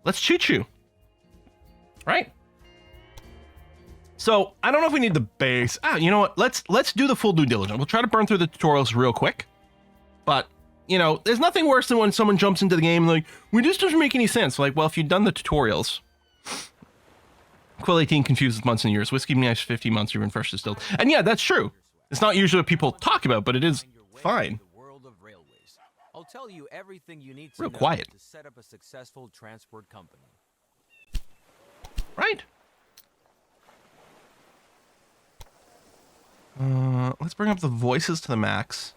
Let's choo-choo. Right? So, I don't know if we need the base. You know what? Let's do the full due diligence. We'll try to burn through the tutorials real quick. But, you know, there's nothing worse than when someone jumps into the game like, well, this doesn't make any sense. Like, well, if you've done the tutorials. Quill 18 confuses months and years. Whiskey nice 50 months even fresh distilled. And yeah, that's true. It's not usually what people talk about, but it is fine. I'll tell you everything you need to Real know quiet. to set up a successful transport company. Right. Let's bring up the voices to the max.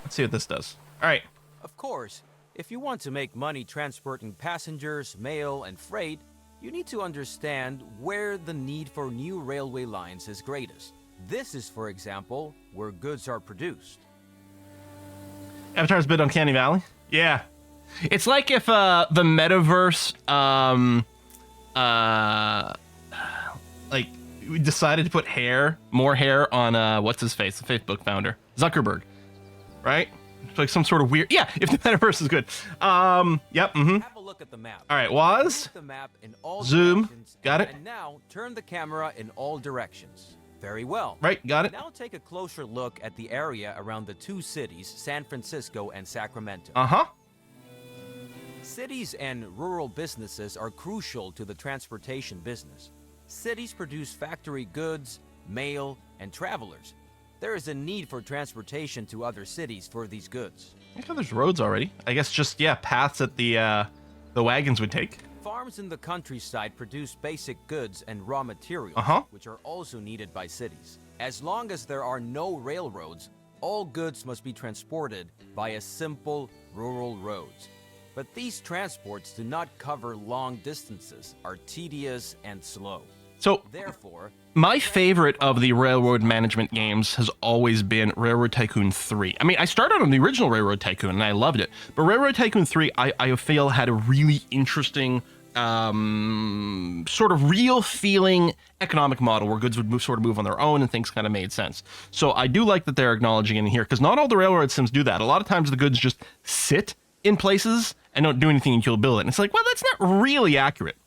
Let's see what this does. All right. Of course, if you want to make money transporting passengers, mail, and freight, you need to understand where the need for new railway lines is greatest. This is, for example, where goods are produced. Avatar's bit Uncanny Valley? Yeah. It's like if the metaverse like we decided to put more hair on what's his face, the Facebook founder, Zuckerberg. Right? It's like some sort of weird if the metaverse is good. Yep, Have a look at the map. All right, was the map in all zoom. directions, Got it. And now turn the camera in all directions. Very well. Right, got it. Now take a closer look at the area around the two cities, San Francisco and Sacramento. Uh-huh. Cities and rural businesses are crucial to the transportation business. Cities produce factory goods, mail, and travelers. There is a need for transportation to other cities for these goods. I think there's roads already. I guess just paths that the wagons would take. Farms in the countryside produce basic goods and raw materials, which are also needed by cities. As long as there are no railroads, all goods must be transported via simple rural roads. But these transports do not cover long distances, are tedious and slow. So, therefore, my favorite of the railroad management games has always been Railroad Tycoon 3. I mean, I started on the original Railroad Tycoon and I loved it. But Railroad Tycoon 3, I feel, had a really interesting, sort of real feeling economic model where goods would move on their own and things kind of made sense. So I do like that they're acknowledging it in here because not all the railroad sims do that. A lot of times the goods just sit in places and don't do anything until you build it. And it's like, well, that's not really accurate.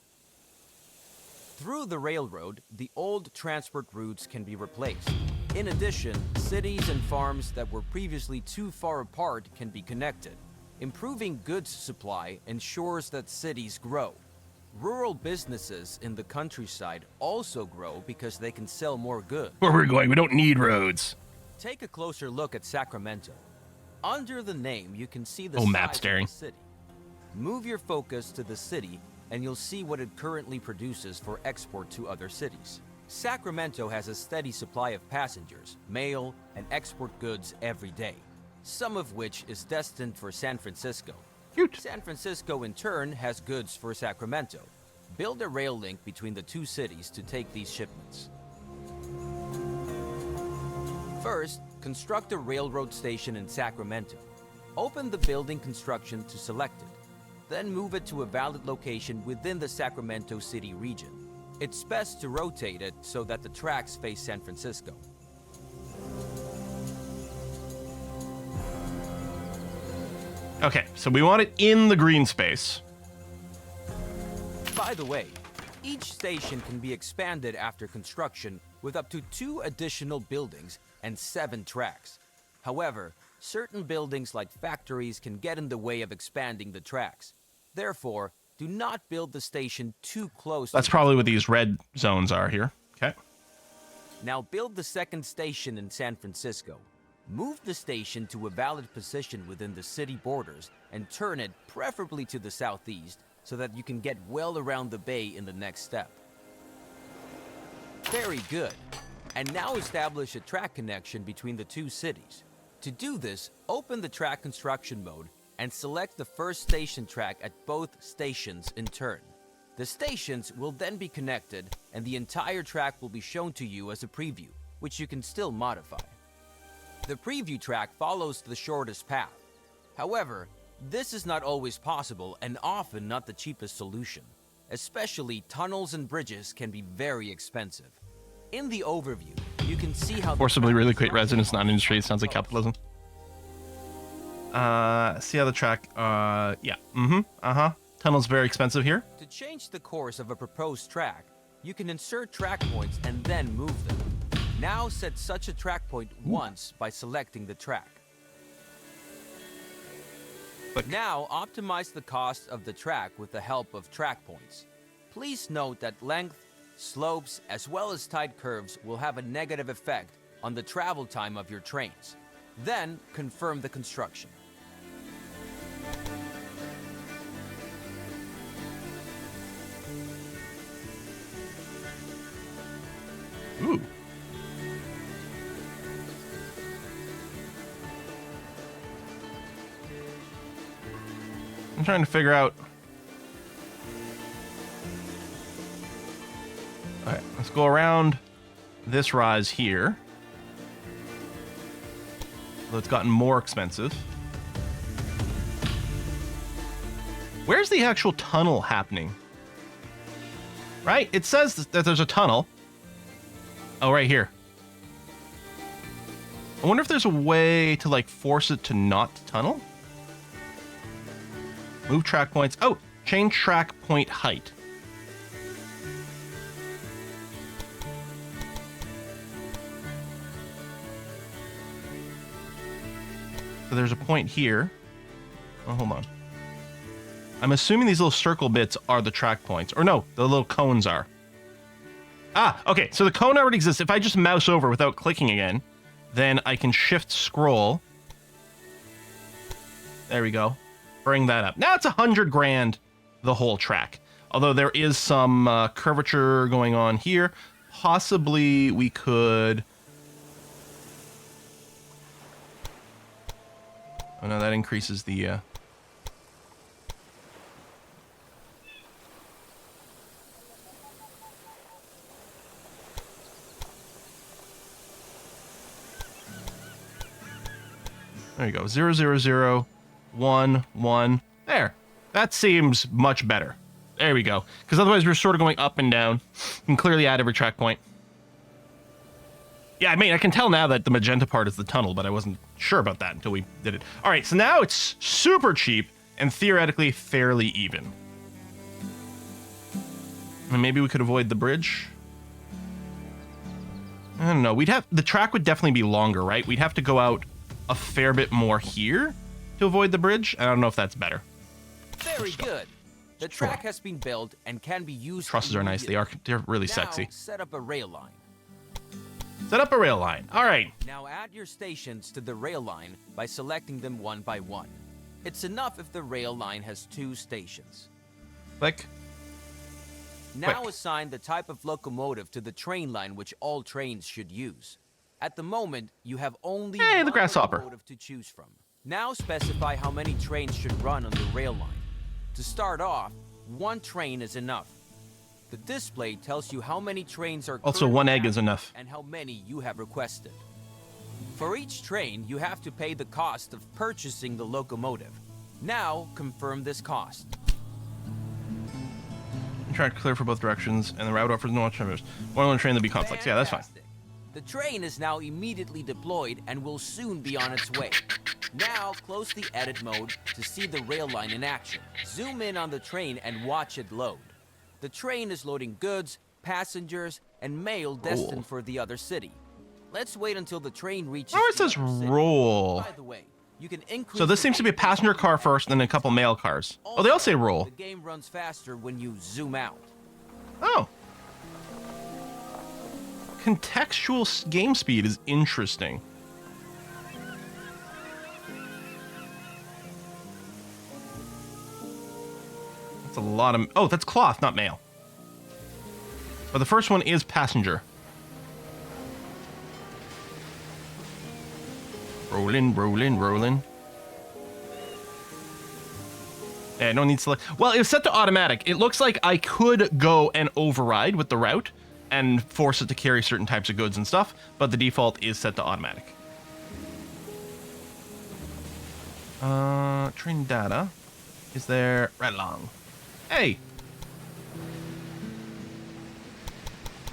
Through the railroad, the old transport routes can be replaced. In addition, cities and farms that were previously too far apart can be connected. Improving goods supply ensures that cities grow. Rural businesses in the countryside also grow because they can sell more goods. Where we're going, we don't need roads. Take a closer look at Sacramento. Under the name, you can see the map size staring. of the city. Move your focus to the city and you'll see what it currently produces for export to other cities. Sacramento has a steady supply of passengers, mail, and export goods every day, some of which is destined for San Francisco. Cute. San Francisco, in turn, has goods for Sacramento. Build a rail link between the two cities to take these shipments. First, construct a railroad station in Sacramento. Open the building construction to select it. Then move it to a valid location within the Sacramento City region. It's best to rotate it so that the tracks face San Francisco. Okay, so we want it in the green space. By the way, each station can be expanded after construction with up to 2 additional buildings and 7 tracks. However, certain buildings like factories can get in the way of expanding the tracks. Therefore, do not build the station too close. That's probably what these red zones are here. Okay. Now build the second station in San Francisco. Move the station to a valid position within the city borders and turn it preferably to the southeast so that you can get well around the bay in the next step. Very good. And now establish a track connection between the two cities. To do this, open the track construction mode and select the first station track at both stations in turn. The stations will then be connected and the entire track will be shown to you as a preview, which you can still modify. The preview track follows the shortest path. However, this is not always possible and often not the cheapest solution. Especially tunnels and bridges can be very expensive. In the overview, you can see how forcibly relocate residents, not industry. It sounds like capitalism. See how the track, yeah. Tunnel's very expensive here. To change the course of a proposed track, you can insert track points and then move them. Now set such a track point once by selecting the track. Click. Now optimize the cost of the track with the help of track points. Please note that length, slopes, as well as tight curves will have a negative effect on the travel time of your trains. Then confirm the construction. Ooh. I'm trying to figure out. All right, let's go around this rise here. Although it's gotten more expensive. Where's the actual tunnel happening? Right? It says that there's a tunnel. Oh, right here. I wonder if there's a way to, like, force it to not tunnel? Move track points. Oh, change track point height. So there's a point here. Oh, hold on. I'm assuming these little circle bits are the track points. Or no, the little cones are. Ah, okay, so the cone already exists. If I just mouse over without clicking again, then I can shift scroll. There we go. Bring that up. Now it's 100 grand, the whole track. Although there is some curvature going on here. Possibly we could... Oh no, that increases the... There you go. 0, 0, 0, 1, 1. There. That seems much better. There we go. Because otherwise we're sort of going up and down. You can clearly add every track point. Yeah, I mean, I can tell now that the magenta part is the tunnel, but I wasn't sure about that until we did it. All right, so now it's super cheap and theoretically fairly even. And maybe we could avoid the bridge. I don't know. The track would definitely be longer, right? We'd have to go out a fair bit more here to avoid the bridge. I don't know if that's better. Very good. The track has been built and can be used. Trusses are nice. They're really now, sexy. Set up a rail line. Set up a rail line. All right. Now add your stations to the rail line by selecting them one by one. It's enough if the rail line has 2 stations. Click. Now Quick. assign the type of locomotive to the train line which all trains should use. At the moment, you have only the one grasshopper. locomotive to choose from. Now specify how many trains should run on the rail line. To start off, 1 train is enough. The display tells you how many trains are Also, currently 1 egg is active enough. and how many you have requested. For each train, you have to pay the cost of purchasing the locomotive. Now, confirm this cost. Track clear for both directions, and the route offers no alternatives. One on train, there'll be conflicts. Yeah, that's fine. Fantastic. The train is now immediately deployed and will soon be on its way. Now, close the edit mode to see the rail line in action. Zoom in on the train and watch it load. The train is loading goods, passengers, and mail destined for the other city. Let's wait until the train reaches. Oh, it the says other city. roll. By the way, you can increase. So this seems to be a passenger car first, and then a couple mail cars. Oh, they all say roll. The game runs faster when you zoom out. Oh. Contextual game speed is interesting. That's a lot of... Oh, that's cloth, not mail. But the first one is passenger. Rolling, rolling, rolling. Yeah, no need to select. Well, it was set to automatic. It looks like I could go and override with the route and force it to carry certain types of goods and stuff, but the default is set to automatic. Train data. Is there right along? Hey!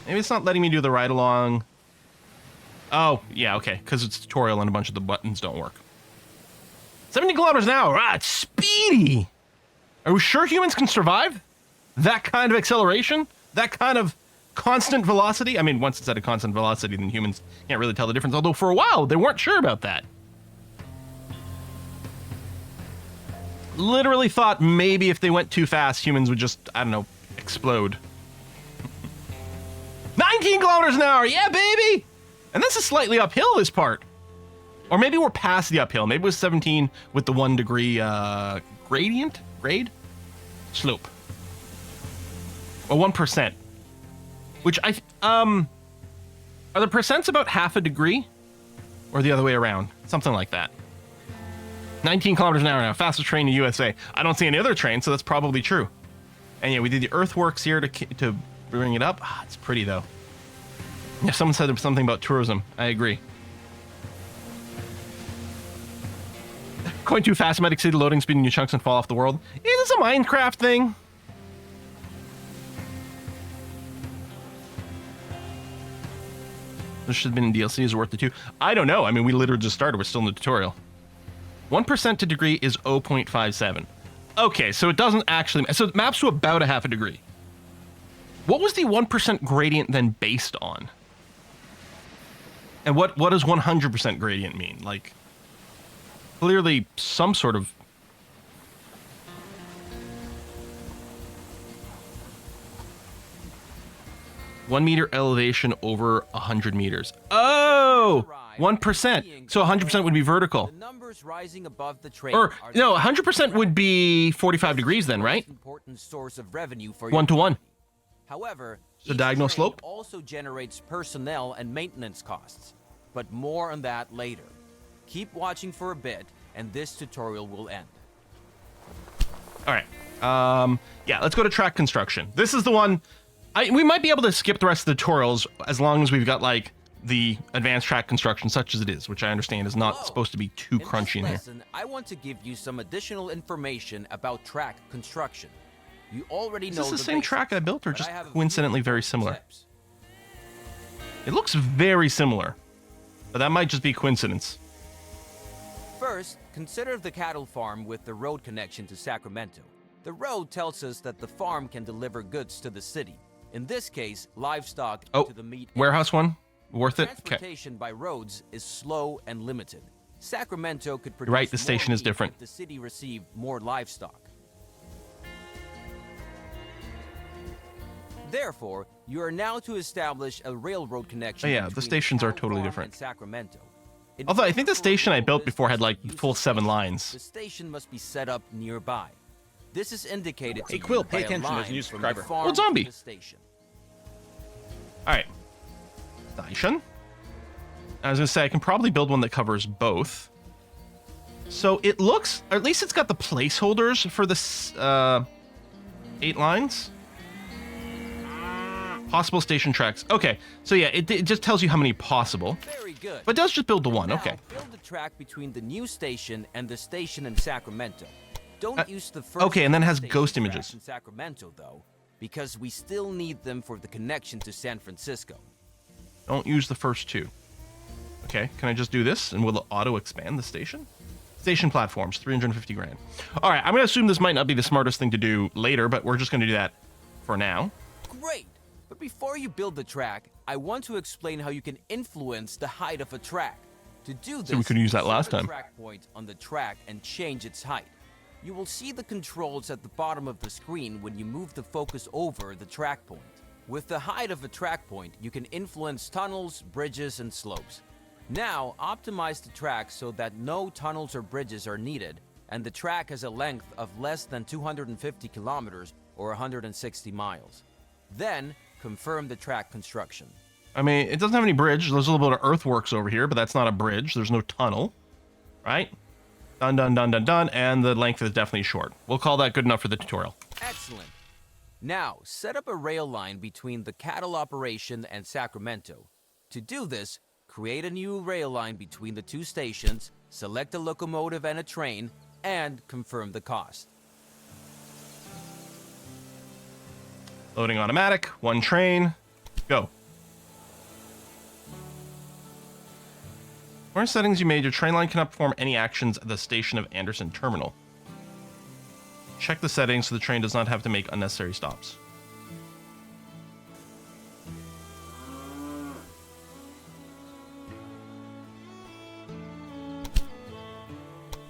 Maybe it's not letting me do the ride along. Oh, yeah, okay, because it's tutorial and a bunch of the buttons don't work. 70 kilometers an hour. Ah, it's speedy! Are we sure humans can survive that kind of acceleration? That kind of constant velocity? I mean, once it's at a constant velocity, then humans can't really tell the difference. Although for a while, they weren't sure about that. Literally thought maybe if they went too fast, humans would just, I don't know, explode. 19 kilometers an hour, yeah, baby! And this is slightly uphill, this part. Or maybe we're past the uphill. Maybe it was 17 with the 1 degree grade? Slope. Or 1%. Which are the percents about half a degree? Or the other way around? Something like that. 19 kilometers an hour now, fastest train in the USA. I don't see any other train, so that's probably true. And yeah, we did the earthworks here to bring it up. Ah, it's pretty though. Yeah, someone said there was something about tourism. I agree. Going too fast might exceed the loading speed in new chunks and fall off the world. Is this a Minecraft thing? This should have been in DLC. Is it worth the 2? I don't know. I mean, we literally just started. We're still in the tutorial. 1% to degree is 0.57. Okay, so it doesn't actually... So it maps to about a half a degree. What was the 1% gradient then based on? And what does 100% gradient mean? Like, clearly some sort of... One meter elevation over 100 meters. Oh! 1%. So 100% would be vertical. The numbers rising above the train Or, no, 100% would be 45 degrees then, right? Important source of revenue for 1 to 1. However, So each diagonal train slope? also generates personnel and maintenance costs. But more on that later. Keep watching for a bit, and this tutorial will end. All right. Yeah, let's go to track construction. This is the one... we might be able to skip the rest of the tutorials as long as we've got, like, the advanced track construction such as it is, which I understand is not supposed to be too crunchy in here. Lesson, I want to give you some additional information about track construction. You already know Is this the same track I built, or just coincidentally very similar? Tips. It looks very similar, but that might just be coincidence. First, consider the cattle farm with the road connection to Sacramento. The road tells us that the farm can deliver goods to the city. In this case, livestock to the meat warehouse one? Worth it? Okay. Transportation by roads is slow and limited. Sacramento could produce Right, the station more is meat different. if the city received more livestock. Therefore, you are now to establish a railroad connection. Oh, yeah, the between stations are cattle totally farm different. and Sacramento. In Although I think the order for a station I road built before had, like, business to use full the 7 station, lines. The station must be set up nearby. This is indicated to Hey, Quill, you pay by a attention, there's a line new from the subscriber. farm Well, zombie. to the station. All right. Station. I was going to say, I can probably build one that covers both. So it looks, or at least it's got the placeholders for the 8 lines. Possible station tracks. Okay, so yeah, it just tells you how many possible. Very good. But it does just build the one, Now, okay. build the track between the new station and the station in Sacramento. Don't use the first. Okay, and then it has station ghost tracks images. in Sacramento, though, because we still need them for the connection to San Francisco. Don't use the first 2. Okay, can I just do this and will it auto expand the station? Station platforms, 350 grand. All right, I'm going to assume this might not be the smartest thing to do later, but we're just going to do that for now. Great. But before you build the track, I want to explain how you can influence the height of a track. To do this, we could use that set last a time. track point on the track and change its height. You will see the controls at the bottom of the screen when you move the focus over the track point. With the height of a track point, you can influence tunnels, bridges, and slopes. Now, optimize the track so that no tunnels or bridges are needed, and the track has a length of less than 250 kilometers or 160 miles. Then, confirm the track construction. I mean, it doesn't have any bridge. There's a little bit of earthworks over here, but that's not a bridge. There's no tunnel, right? Done, done, done, done, done, and the length is definitely short. We'll call that good enough for the tutorial. Excellent. Now, set up a rail line between the cattle operation and Sacramento. To do this, create a new rail line between the 2 stations, select a locomotive and a train, and confirm the cost. Loading automatic, 1 train, go. Where settings you made, your train line cannot perform any actions at the station of Anderson Terminal. Check the settings so the train does not have to make unnecessary stops.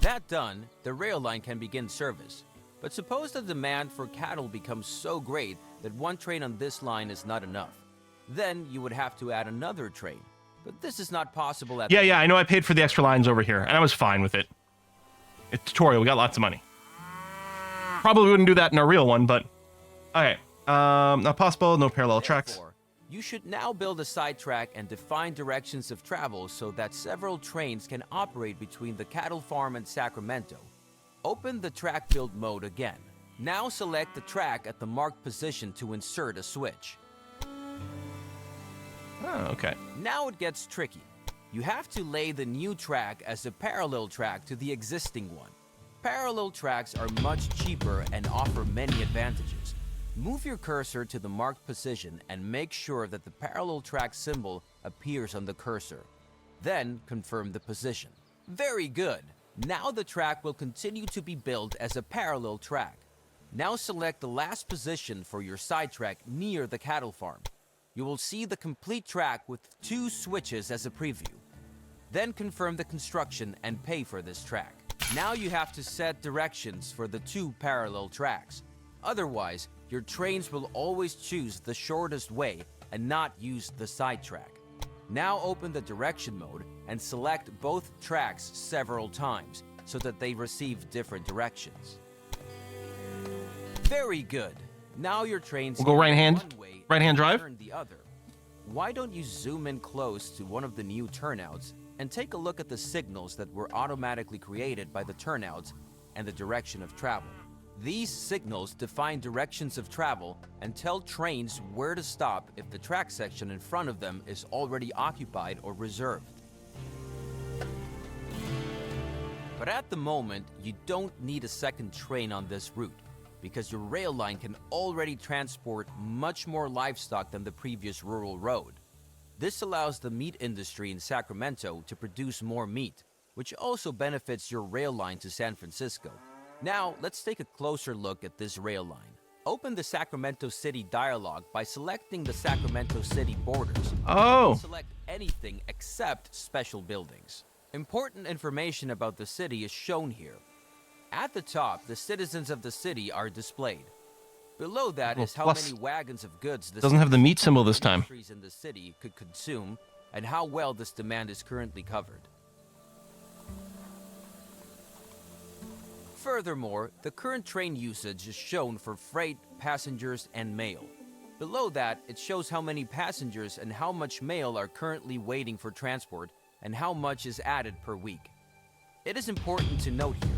That done, the rail line can begin service. But suppose the demand for cattle becomes so great that one train on this line is not enough. Then you would have to add another train. But this is not possible at Yeah, I know I paid for the extra lines over here, and I was fine with it. It's tutorial, we got lots of money. Probably wouldn't do that in a real one, but... Okay, not possible, no parallel tracks. Therefore, you should now build a sidetrack and define directions of travel so that several trains can operate between the cattle farm and Sacramento. Open the track build mode again. Now select the track at the marked position to insert a switch. Oh, okay. Now it gets tricky. You have to lay the new track as a parallel track to the existing one. Parallel tracks are much cheaper and offer many advantages. Move your cursor to the marked position and make sure that the parallel track symbol appears on the cursor. Then confirm the position. Very good. Now the track will continue to be built as a parallel track. Now select the last position for your sidetrack near the cattle farm. You will see the complete track with 2 switches as a preview. Then confirm the construction and pay for this track. Now you have to set directions for the 2 parallel tracks. Otherwise, your trains will always choose the shortest way and not use the sidetrack. Now open the direction mode and select both tracks several times so that they receive different directions. Very good. Now your trains We'll go right hand drive. turn the other. Why don't you zoom in close to one of the new turnouts and take a look at the signals that were automatically created by the turnouts and the direction of travel. These signals define directions of travel and tell trains where to stop if the track section in front of them is already occupied or reserved. But at the moment, you don't need a second train on this route because your rail line can already transport much more livestock than the previous rural road. This allows the meat industry in Sacramento to produce more meat, which also benefits your rail line to San Francisco. Now, let's take a closer look at this rail line. Open the Sacramento City dialog by selecting the Sacramento City borders. Oh. Select anything except special buildings. Important information about the city is shown here. At the top, the citizens of the city are displayed. Below that is how plus. many wagons of goods the Doesn't have the meat symbol this time. industries in the city could consume and how well this demand is currently covered. Furthermore, the current train usage is shown for freight, passengers, and mail. Below that, it shows how many passengers and how much mail are currently waiting for transport and how much is added per week. It is important to note here,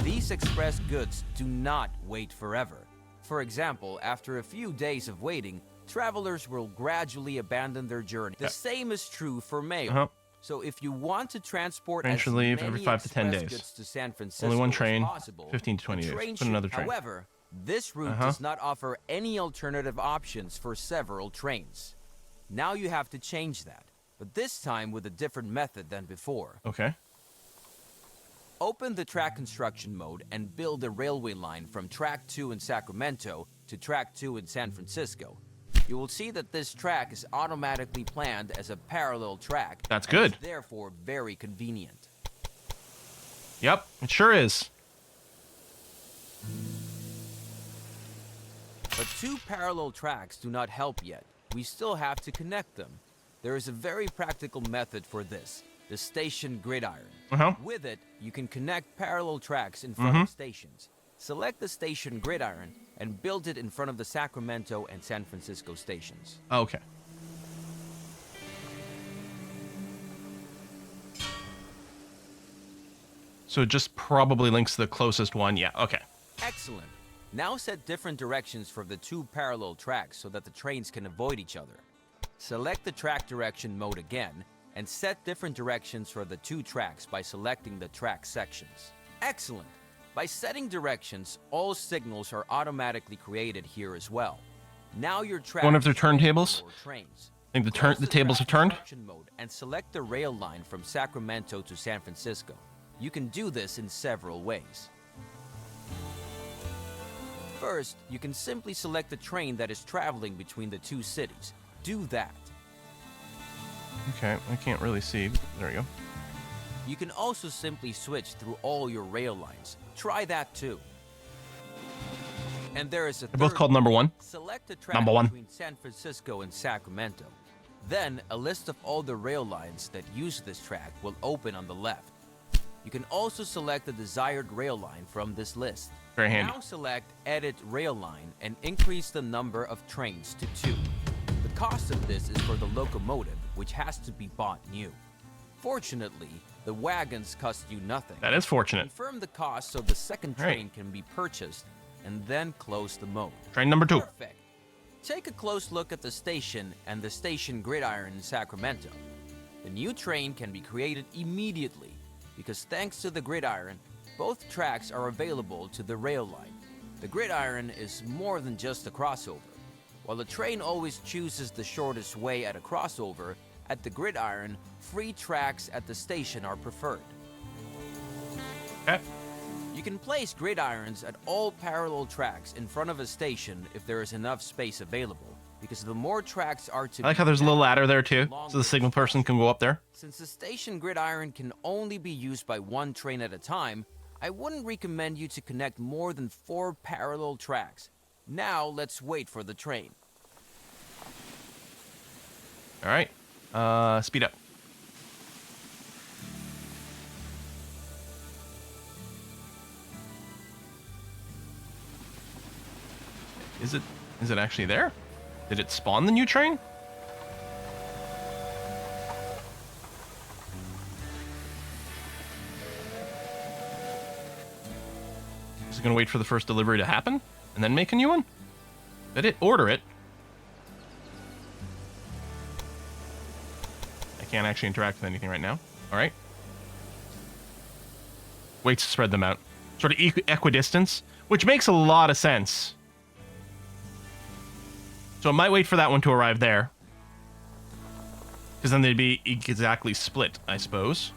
these express goods do not wait forever. For example, after a few days of waiting, travelers will gradually abandon their journey. The same is true for mail. So if you want to transport Train as should leave many every 5 to 10 express days. goods to San Francisco Only one as train, possible, 15 to 20 the days. train Put another train. However, this route does not offer any alternative options for several trains. Now you have to change that, but this time with a different method than before. Okay. Open the track construction mode and build a railway line from track 2 in Sacramento to track 2 in San Francisco. You will see that this track is automatically planned as a parallel track. That's and good. is therefore very convenient. Yep, it sure is. But 2 parallel tracks do not help yet. We still have to connect them. There is a very practical method for this, the station gridiron. With it, you can connect parallel tracks in front of stations. Select the station gridiron and build it in front of the Sacramento and San Francisco stations. Okay. So it just probably links to the closest one. Yeah, okay. Excellent. Now set different directions for the 2 parallel tracks so that the trains can avoid each other. Select the track direction mode again and set different directions for the 2 tracks by selecting the track sections. Excellent. By setting directions, all signals are automatically created here as well. Now your track. Wonder if they're turntables? Trains. I think the tables have turned. Mode and select the rail line from Sacramento to San Francisco. You can do this in several ways. First, you can simply select the train that is traveling between the two cities. Do that. Okay, I can't really see. There we go. You can also simply switch through all your rail lines. Try that too. And there is a They're both third called number one. Select a track Number one. between San Francisco and Sacramento. Then, a list of all the rail lines that use this track will open on the left. You can also select the desired rail line from this list. Very handy. Now select Edit Rail Line and increase the number of trains to 2. The cost of this is for the locomotive, which has to be bought new. Fortunately, the wagons cost you nothing. That is fortunate. Confirm the cost so the second All right. train can be purchased, and then close the mode. Train number 2. Perfect. Take a close look at the station and the station gridiron in Sacramento. The new train can be created immediately because thanks to the gridiron, both tracks are available to the rail line. The gridiron is more than just a crossover. While the train always chooses the shortest way at a crossover, at the gridiron, free tracks at the station are preferred. Okay. You can place gridirons at all parallel tracks in front of a station if there is enough space available, because the more tracks are to I like how there's a little ladder there too, so the signal person can go up there. Since the station gridiron can only be used by one train at a time, I wouldn't recommend you to connect more than 4 parallel tracks. Now let's wait for the train. All right. Speed up. Is it actually there? Did it spawn the new train? Is it gonna wait for the first delivery to happen and then make a new one? Did it order it? I can't actually interact with anything right now. All right. Waits to spread them out. Sort of equidistance, which makes a lot of sense. So it might wait for that one to arrive there. Because then they'd be exactly split, I suppose.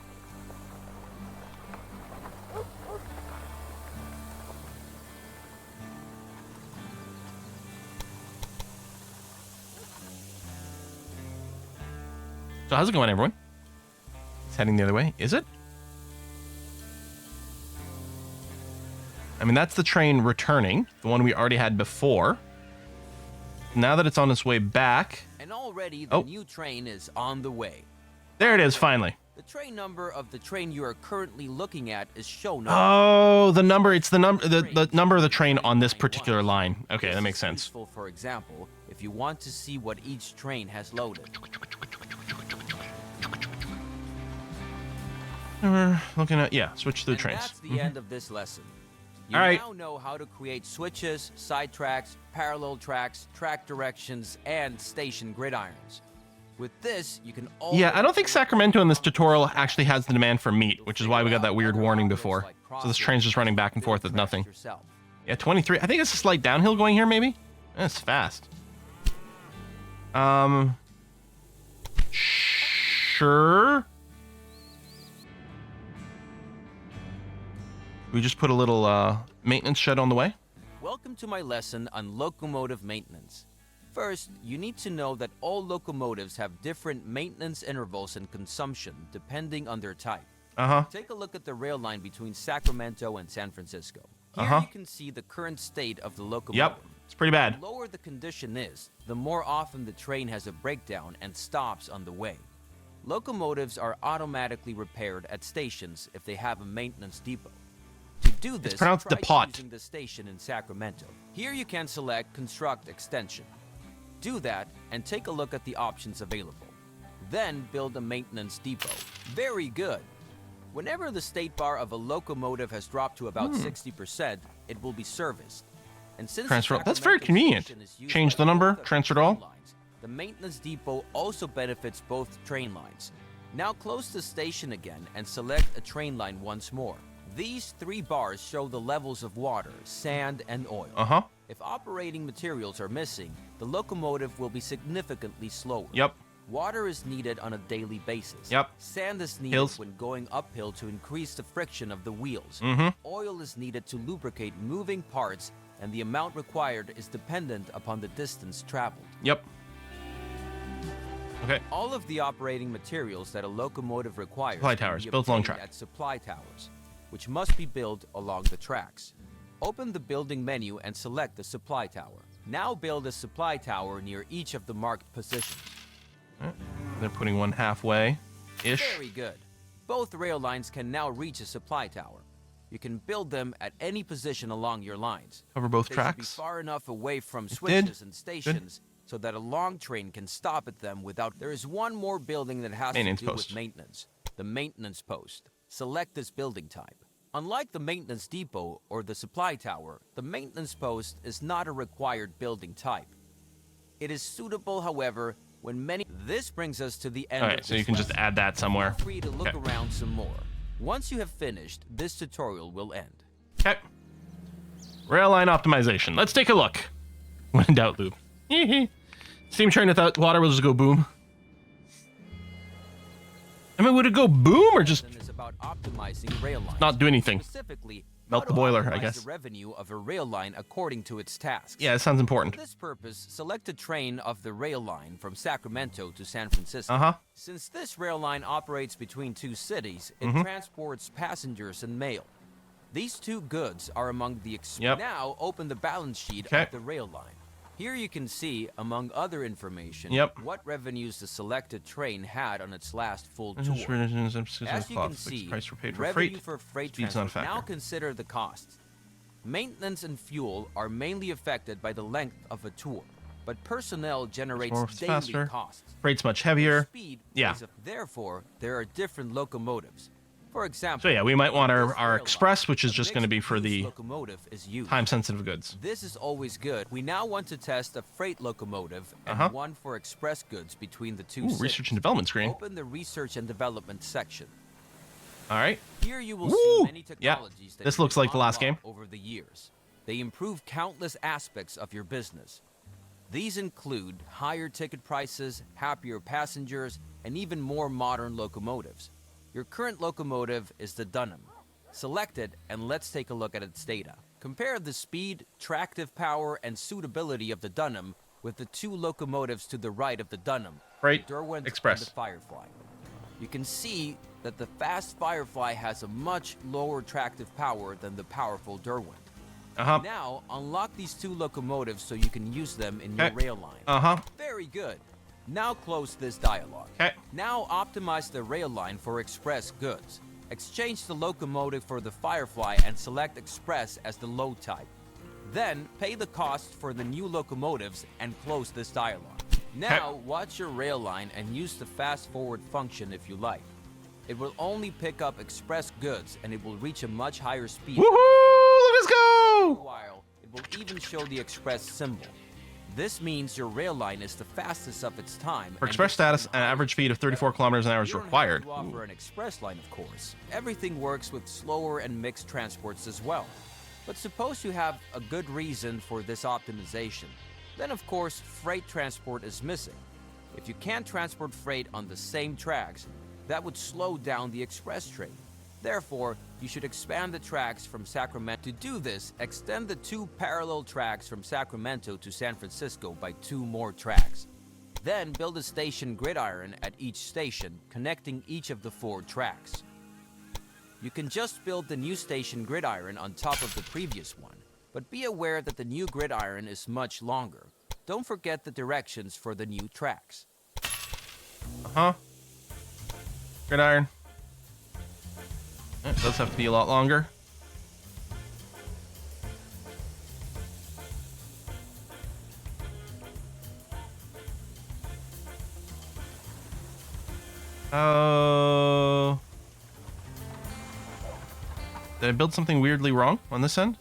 So how's it going, everyone? It's heading the other way. Is it? I mean, that's the train returning. The one we already had before. Now that it's on its way back. And already the new train is on the way. There it is, finally. The train number of the train you are currently looking at is shown. Oh, the number. It's the number. The number of the train on this particular line. Okay, that makes sense. Useful, for example, if you want to see what each train has loaded. We're looking at switch through And trains. that's the end of this lesson. You All right. now know how to create switches, side tracks, parallel tracks, track directions, and station gridirons. With this, you can all. Yeah, I don't think Sacramento in this tutorial actually has the demand for meat, which is why we got that weird warning before. So this train's just running back and forth with nothing. Yeah, 23. I think it's a slight downhill going here, maybe? That's fast. Sure. We just put a little maintenance shed on the way. Welcome to my lesson on locomotive maintenance. First, you need to know that all locomotives have different maintenance intervals and consumption depending on their type. Take a look at the rail line between Sacramento and San Francisco. Here you can see the current state of the locomotive. Yep, it's pretty bad. The lower the condition is, the more often the train has a breakdown and stops on the way. Locomotives are automatically repaired at stations if they have a maintenance depot. To do this, It's pronounced try depot. choosing the station in Sacramento. Here you can select Construct Extension. Do that and take a look at the options available. Then build a maintenance depot. Very good. Whenever the state bar of a locomotive has dropped to about 60%, it will be serviced. And since Transfer. the That's very Sacramento convenient. station is used Change by the number, both of transfer it train all. lines, the maintenance depot also benefits both train lines. Now close the station again and select a train line once more. These 3 bars show the levels of water, sand, and oil. If operating materials are missing, the locomotive will be significantly slower. Yep. Water is needed on a daily basis. Yep. Sand is needed Hills. when going uphill to increase the friction of the wheels. Oil is needed to lubricate moving parts, and the amount required is dependent upon the distance traveled. Yep. Okay. All of the operating materials that a locomotive requires Supply can towers, be built along obtained track. at supply towers, which must be built along the tracks. Open the building menu and select the supply tower. Now build a supply tower near each of the marked positions. They're putting one halfway-ish. Very good. Both rail lines can now reach a supply tower. You can build them at any position along your lines. Cover both They should be tracks. far enough away from It did. switches and stations so that a long train can stop at them without... There is one more building that has Maintenance to do post. with maintenance. The maintenance post. Select this building type. Unlike the maintenance depot or the supply tower, the maintenance post is not a required building type. It is suitable, however, when many... This brings us to the end All of right, so this you can just lesson. add that somewhere. Feel free to look Okay. around some more. Once you have finished, this tutorial will end. Okay. Rail line optimization. Let's take a look. When in doubt, loop. Steam train without water will just go boom. I mean, would it go boom or just Is about optimizing rail lines. not do anything? Specifically, Melt how the to boiler, I optimize guess. The revenue of a rail line according to its tasks. Yeah, it sounds important. For this purpose, select a train of the rail line from Sacramento to San Francisco. Uh-huh. Since this rail line operates between two cities, it Mm-hmm. transports passengers and mail. These two goods are among the Yep. Now open the balance sheet Okay. of the rail line. Here you can see, among other information, Yep. what revenues the selected train had on its last full tour. As As you can see, price for paid for revenue freight. for freight Speed's not a transport. Now factor. consider the costs. Maintenance and fuel are mainly affected by the length of a tour, but personnel generates more daily faster. costs. Freight's much heavier. Speed Yeah. plays therefore, there are different locomotives. For example, So yeah, we might want on our this rail line, express, which is a just going to be for mixed-use the locomotive is used. time-sensitive goods. This is always good. We now want to test a freight locomotive and Uh-huh. one for express goods between the two Ooh, cities. research and development screen. Open the research and development section. All right. Here you will Woo! see many Yep. technologies that This you looks can like the last unlock game. over the years. They improve countless aspects of your business. These include higher ticket prices, happier passengers, and even more modern locomotives. Your current locomotive is the Dunham. Select it and let's take a look at its data. Compare the speed, tractive power, and suitability of the Dunham with the two locomotives to the right of the Dunham, Freight the Derwent Express. and the Firefly. You can see that the fast Firefly has a much lower tractive power than the powerful Derwent. Uh-huh. Now, unlock these two locomotives so you can use them in your Okay. rail line. Uh-huh. Very good. Now close this dialog. Okay. Now optimize the rail line for express goods. Exchange the locomotive for the Firefly and select Express as the load type. Then, pay the cost for the new locomotives and close this dialog. Now, watch your rail line and use the fast forward function if you like. It will only pick up express goods and it will reach a much higher speed. Woohoo! Let's For a go! while, it will even show the express symbol. This means your rail line is the fastest of its time. For and express will status, become an higher. average speed of 34 kilometers an hour is You don't have required. to offer an express line, of course. Everything works with slower and mixed transports as well. But suppose you have a good reason for this optimization. Then, of course, freight transport is missing. If you can't transport freight on the same tracks, that would slow down the express train. Therefore, you should expand the tracks from Sacramento. To do this, extend the two parallel tracks from Sacramento to San Francisco by 2 more tracks. Then build a station gridiron at each station, connecting each of the 4 tracks. You can just build the new station gridiron on top of the previous one, but be aware that the new gridiron is much longer. Don't forget the directions for the new tracks. Uh-huh. Gridiron. It does have to be a lot longer. Oh. Did I build something weirdly wrong on this end?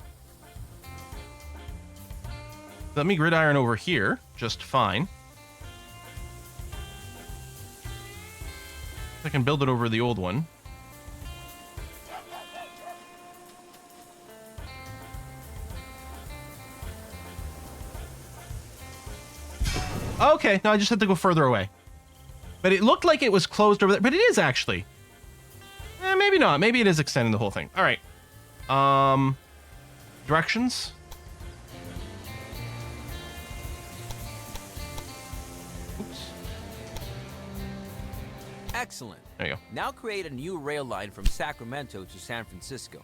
Let me gridiron over here, just fine. I can build it over the old one. Okay, no, I just had to go further away. But it looked like it was closed over there, but it is actually. Maybe not. Maybe it is extending the whole thing. All right. Directions. Excellent. There you go. Now create a new rail line from Sacramento to San Francisco.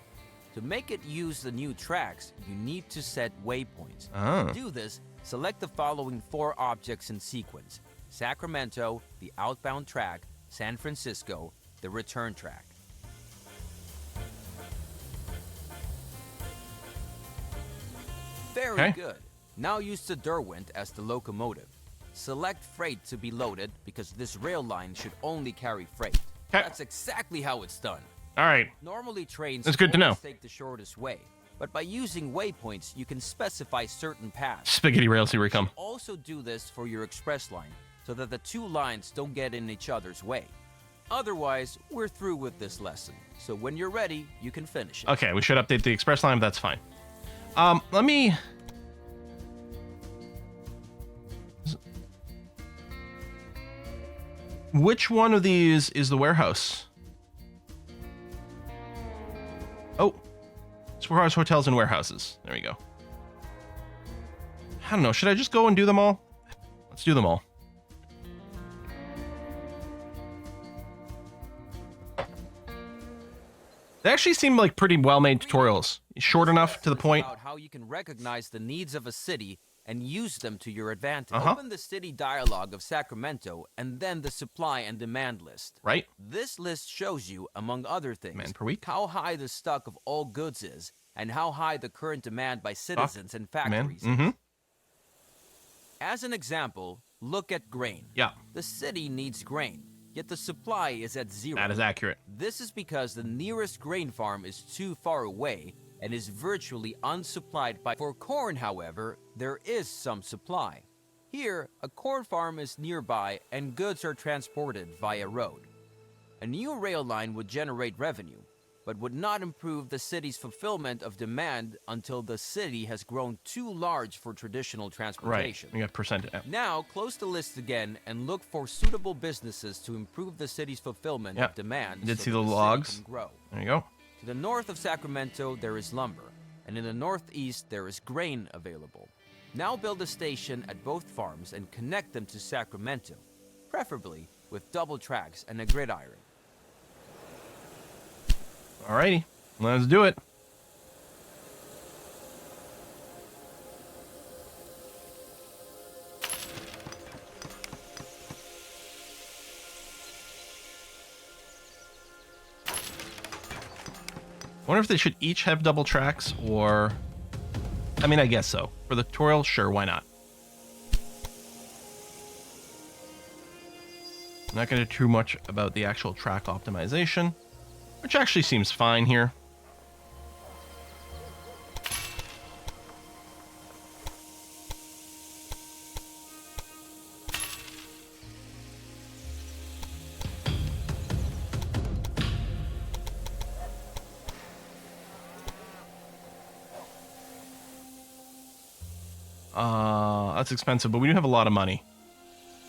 To make it use the new tracks, you need to set waypoints. To do this, select the following 4 objects in sequence: Sacramento, the outbound track, San Francisco, the return track. Very good. Now use the Derwent as the locomotive. Select freight to be loaded because this rail line should only carry freight. That's exactly how it's done. All right. Normally trains That's good to know. always take the shortest way, but by using waypoints, you can specify certain paths. Spaghetti rails, here we come. Also do this for your express line so that the 2 lines don't get in each other's way. Otherwise, we're through with this lesson. So when you're ready, you can finish it. Okay, we should update the express line, but that's fine. Let me... Which one of these is the warehouse? Oh, it's warehouse, hotels, and warehouses. There we go. I don't know. Should I just go and do them all? Let's do them all. They actually seem like pretty well-made tutorials. Short enough to the point. About how you can recognize the needs of a city and use them to your advantage. Open the city dialog of Sacramento and then the supply and demand list. Right. This list shows you, among other things, Demand per week. how high the stock of all goods is and how high the current demand by citizens and factories is. As an example, look at grain. Yeah. The city needs grain, yet the supply is at 0. That is accurate. This is because the nearest grain farm is too far away and is virtually unsupplied by... For corn, however, there is some supply. Here, a corn farm is nearby and goods are transported via road. A new rail line would generate revenue, but would not improve the city's fulfillment of demand until the city has grown too large for traditional transportation. Right. We got percent. Now, close the list again and look for suitable businesses to improve the city's fulfillment of demand. I did so see that the city logs. can grow. There you go. To the north of Sacramento, there is lumber, and in the northeast, there is grain available. Now build a station at both farms and connect them to Sacramento, preferably with double tracks and a gridiron. Alrighty, let's do it. I wonder if they should each have double tracks, or... I mean, I guess so. For the tutorial, sure, why not? I'm not going to do too much about the actual track optimization, which actually seems fine here. That's expensive, but we do have a lot of money.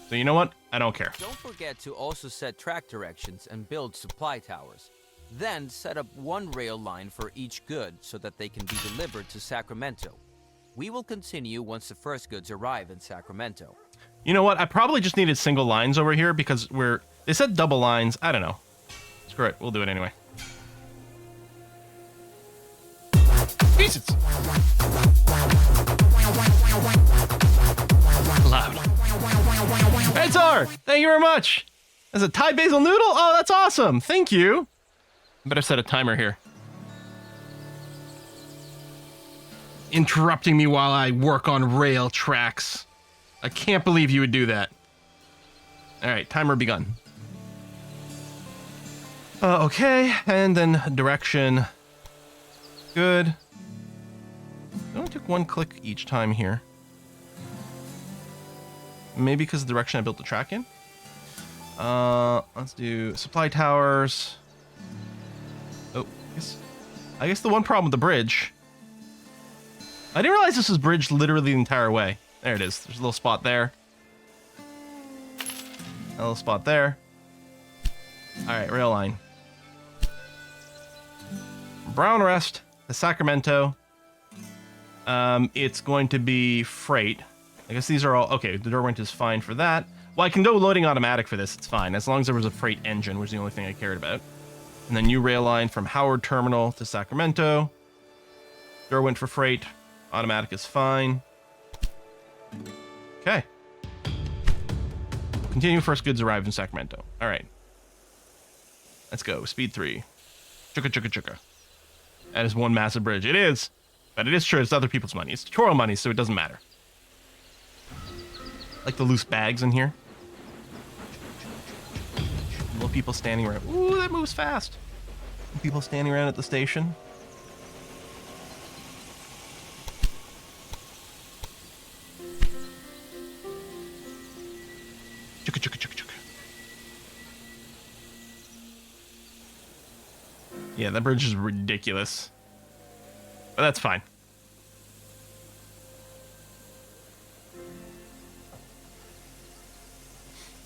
So you know what? I don't care. Don't forget to also set track directions and build supply towers. Then set up one rail line for each good so that they can be delivered to Sacramento. We will continue once the first goods arrive in Sacramento. You know what? I probably just needed single lines over here because they said double lines. I don't know. Screw it. We'll do it anyway. Jesus. Loud. Edsar, thank you very much. That's a Thai basil noodle? Oh, that's awesome. Thank you. Better set a timer here. Interrupting me while I work on rail tracks. I can't believe you would do that. All right, timer begun. Okay, and then direction. Good. It only took one click each time here. Maybe because of the direction I built the track in. Let's do supply towers. Oh, I guess the one problem with the bridge. I didn't realize this was bridged literally the entire way. There it is. There's a little spot there. A little spot there. All right, rail line. Brown Rest to Sacramento. It's going to be freight. I guess these are all... Okay, the Derwent is fine for that. Well, I can do loading automatic for this. It's fine. As long as there was a freight engine, was the only thing I cared about. And then new rail line from Howard Terminal to Sacramento. Derwent for freight. Automatic is fine. Okay. Continue. First goods arrive in Sacramento. All right. Let's go. Speed 3. Chugga, chugga, chugga. That is one massive bridge. It is. But it is true. It's other people's money. It's tutorial money, so it doesn't matter. Like the loose bags in here. Little people standing around. Ooh, that moves fast. People standing around at the station. Chugga, chugga, chugga, chugga. Yeah, that bridge is ridiculous. But that's fine.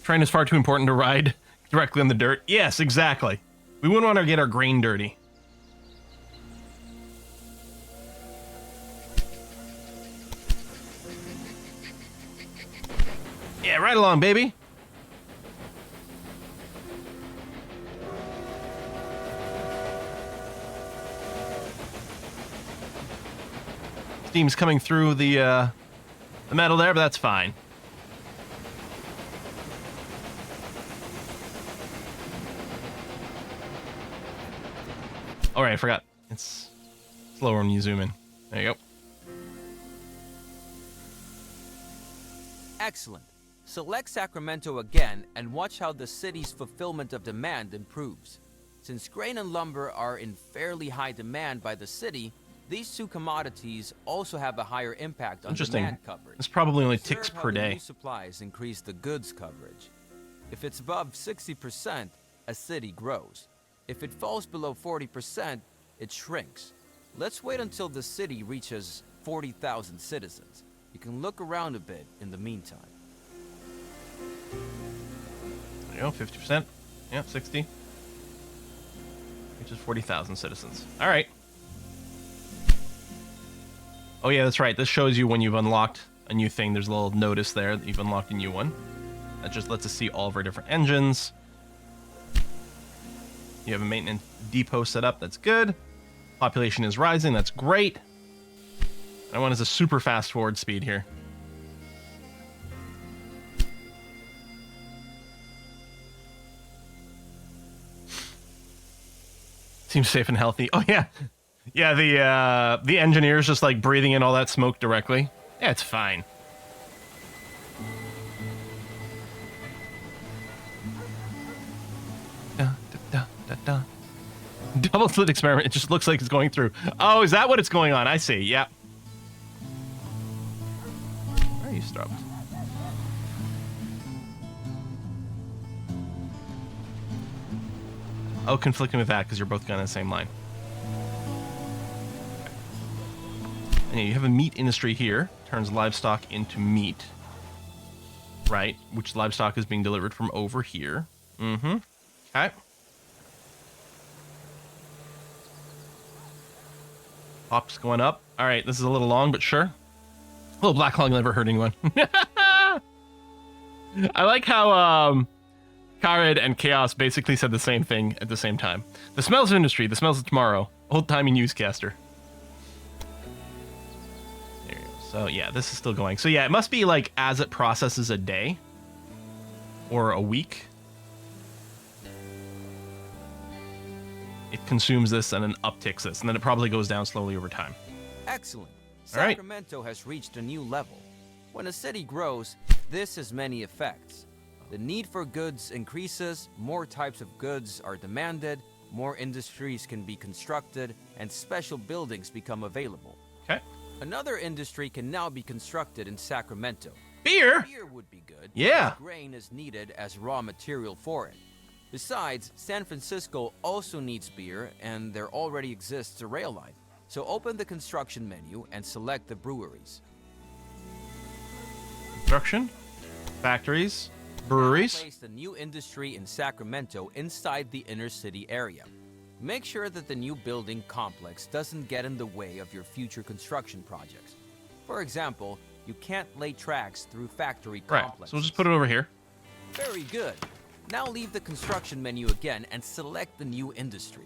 Train is far too important to ride directly on the dirt. Yes, exactly. We wouldn't want to get our grain dirty. Yeah, right along, baby. Steam's coming through the metal there, but that's fine. All right, I forgot. It's slower when you zoom in. There you go. Excellent. Select Sacramento again and watch how the city's fulfillment of demand improves. Since grain and lumber are in fairly high demand by the city, these two commodities also have a higher impact on demand coverage. It's probably only ticks Observe per how the day. new supplies increase the goods coverage. If it's above 60%, a city grows. If it falls below 40%, it shrinks. Let's wait until the city reaches 40,000 citizens. You can look around a bit in the meantime. There you go, 50%. Yeah, 60. Which is 40,000 citizens. All right. Oh yeah, that's right. This shows you when you've unlocked a new thing. There's a little notice there that you've unlocked a new one. That just lets us see all of our different engines. You have a maintenance depot set up. That's good. Population is rising. That's great. I want is a super fast forward speed here. Seems safe and healthy. Oh yeah. Yeah, the engineer's just like breathing in all that smoke directly. Yeah, it's fine. Da, da, da, da. Double slit experiment. It just looks like it's going through. Oh, is that what it's going on? I see. Yeah. Where are you stopped? Oh, conflicting with that because you're both going on the same line. And yeah, you have a meat industry here. Turns livestock into meat. Right? Which livestock is being delivered from over here. Mm-hmm. Okay. Pop's going up. All right, this is a little long, but sure. A little black lung never hurt anyone. I like how Khaled and Chaos basically said the same thing at the same time. The smells of industry, the smells of tomorrow. Old-timey newscaster. There you go. So yeah, this is still going. So yeah, it must be like as it processes a day or a week. It consumes this and then upticks this, and then it probably goes down slowly over time. Excellent. All right. Sacramento has reached a new level. When a city grows, this has many effects. The need for goods increases, more types of goods are demanded, more industries can be constructed, and special buildings become available. Okay. Another industry can now be constructed in Sacramento. Beer? Beer would be good. Yeah. Because grain is needed as raw material for it. Besides, San Francisco also needs beer, and there already exists a rail line. So open the construction menu and select the breweries. Construction, factories, breweries. Place the new industry in Sacramento inside the inner city area. Make sure that the new building complex doesn't get in the way of your future construction projects. For example, you can't lay tracks through factory Right. complexes. So we'll just put it over here. Very good. Now leave the construction menu again and select the new industry.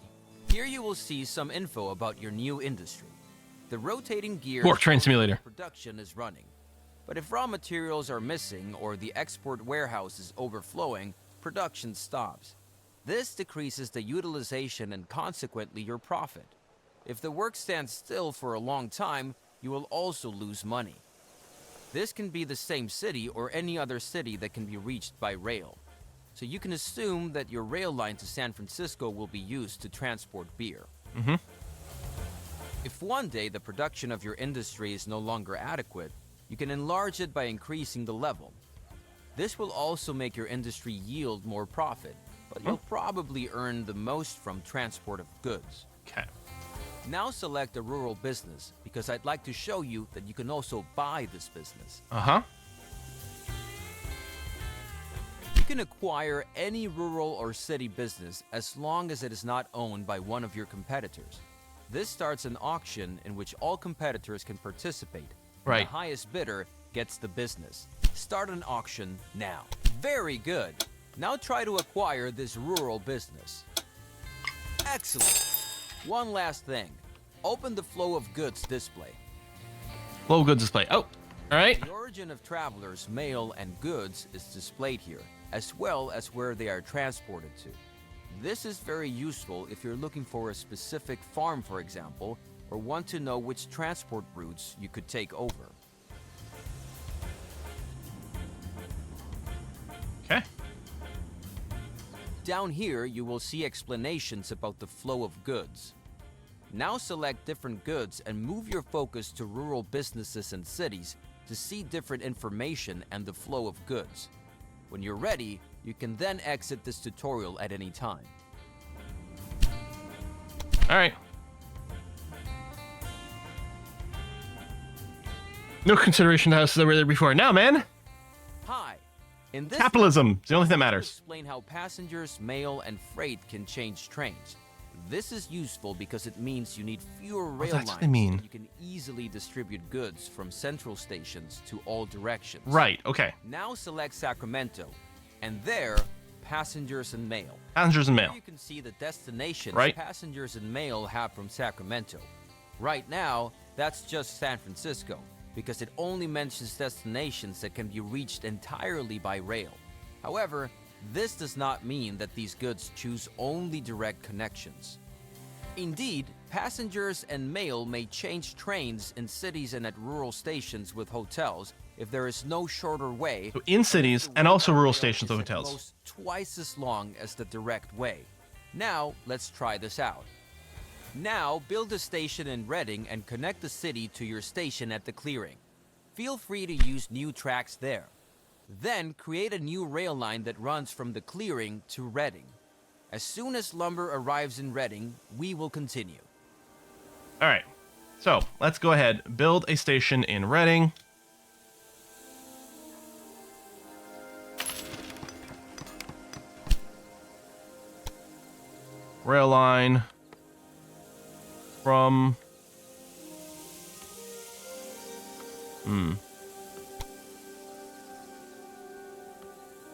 Here you will see some info about your new industry. The rotating gear Work train simulator. production is running. But if raw materials are missing or the export warehouse is overflowing, production stops. This decreases the utilization and consequently your profit. If the work stands still for a long time, you will also lose money. This can be the same city or any other city that can be reached by rail. So you can assume that your rail line to San Francisco will be used to transport beer. If one day the production of your industry is no longer adequate, you can enlarge it by increasing the level. This will also make your industry yield more profit, but you'll probably earn the most from transport of goods. Okay. Now select a rural business, because I'd like to show you that you can also buy this business. You can acquire any rural or city business as long as it is not owned by one of your competitors. This starts an auction in which all competitors can participate. Right. The highest bidder gets the business. Start an auction now. Very good. Now try to acquire this rural business. Excellent. One last thing. Open the flow of goods display. Flow of goods display. Oh, all right. The origin of travelers, mail, and goods is displayed here, as well as where they are transported to. This is very useful if you're looking for a specific farm, for example, or want to know which transport routes you could take over. Okay. Down here, you will see explanations about the flow of goods. Now select different goods and move your focus to rural businesses and cities to see different information and the flow of goods. When you're ready, you can then exit this tutorial at any time. All right. No consideration to houses that were there before. Now, man. Hi. In this Capitalism is the only thing that I'll matters. explain how passengers, mail, and freight can change trains. This is useful because it means you need fewer rail that's lines. what they mean. And you can easily distribute goods from central stations to all directions. Right. Okay. Now select Sacramento, and there, passengers and mail. Passengers and mail. Here you can see the destinations Right. passengers and mail have from Sacramento. Right now, that's just San Francisco, because it only mentions destinations that can be reached entirely by rail. However, this does not mean that these goods choose only direct connections. Indeed, passengers and mail may change trains in cities and at rural stations with hotels if there is no shorter way. So in cities and also rural stations with Is at hotels. most twice as long as the direct way. Now, let's try this out. Now, build a station in Reading and connect the city to your station at the clearing. Feel free to use new tracks there. Then, create a new rail line that runs from the clearing to Reading. As soon as lumber arrives in Reading, we will continue. All right. So let's go ahead. Build a station in Reading. Rail line from...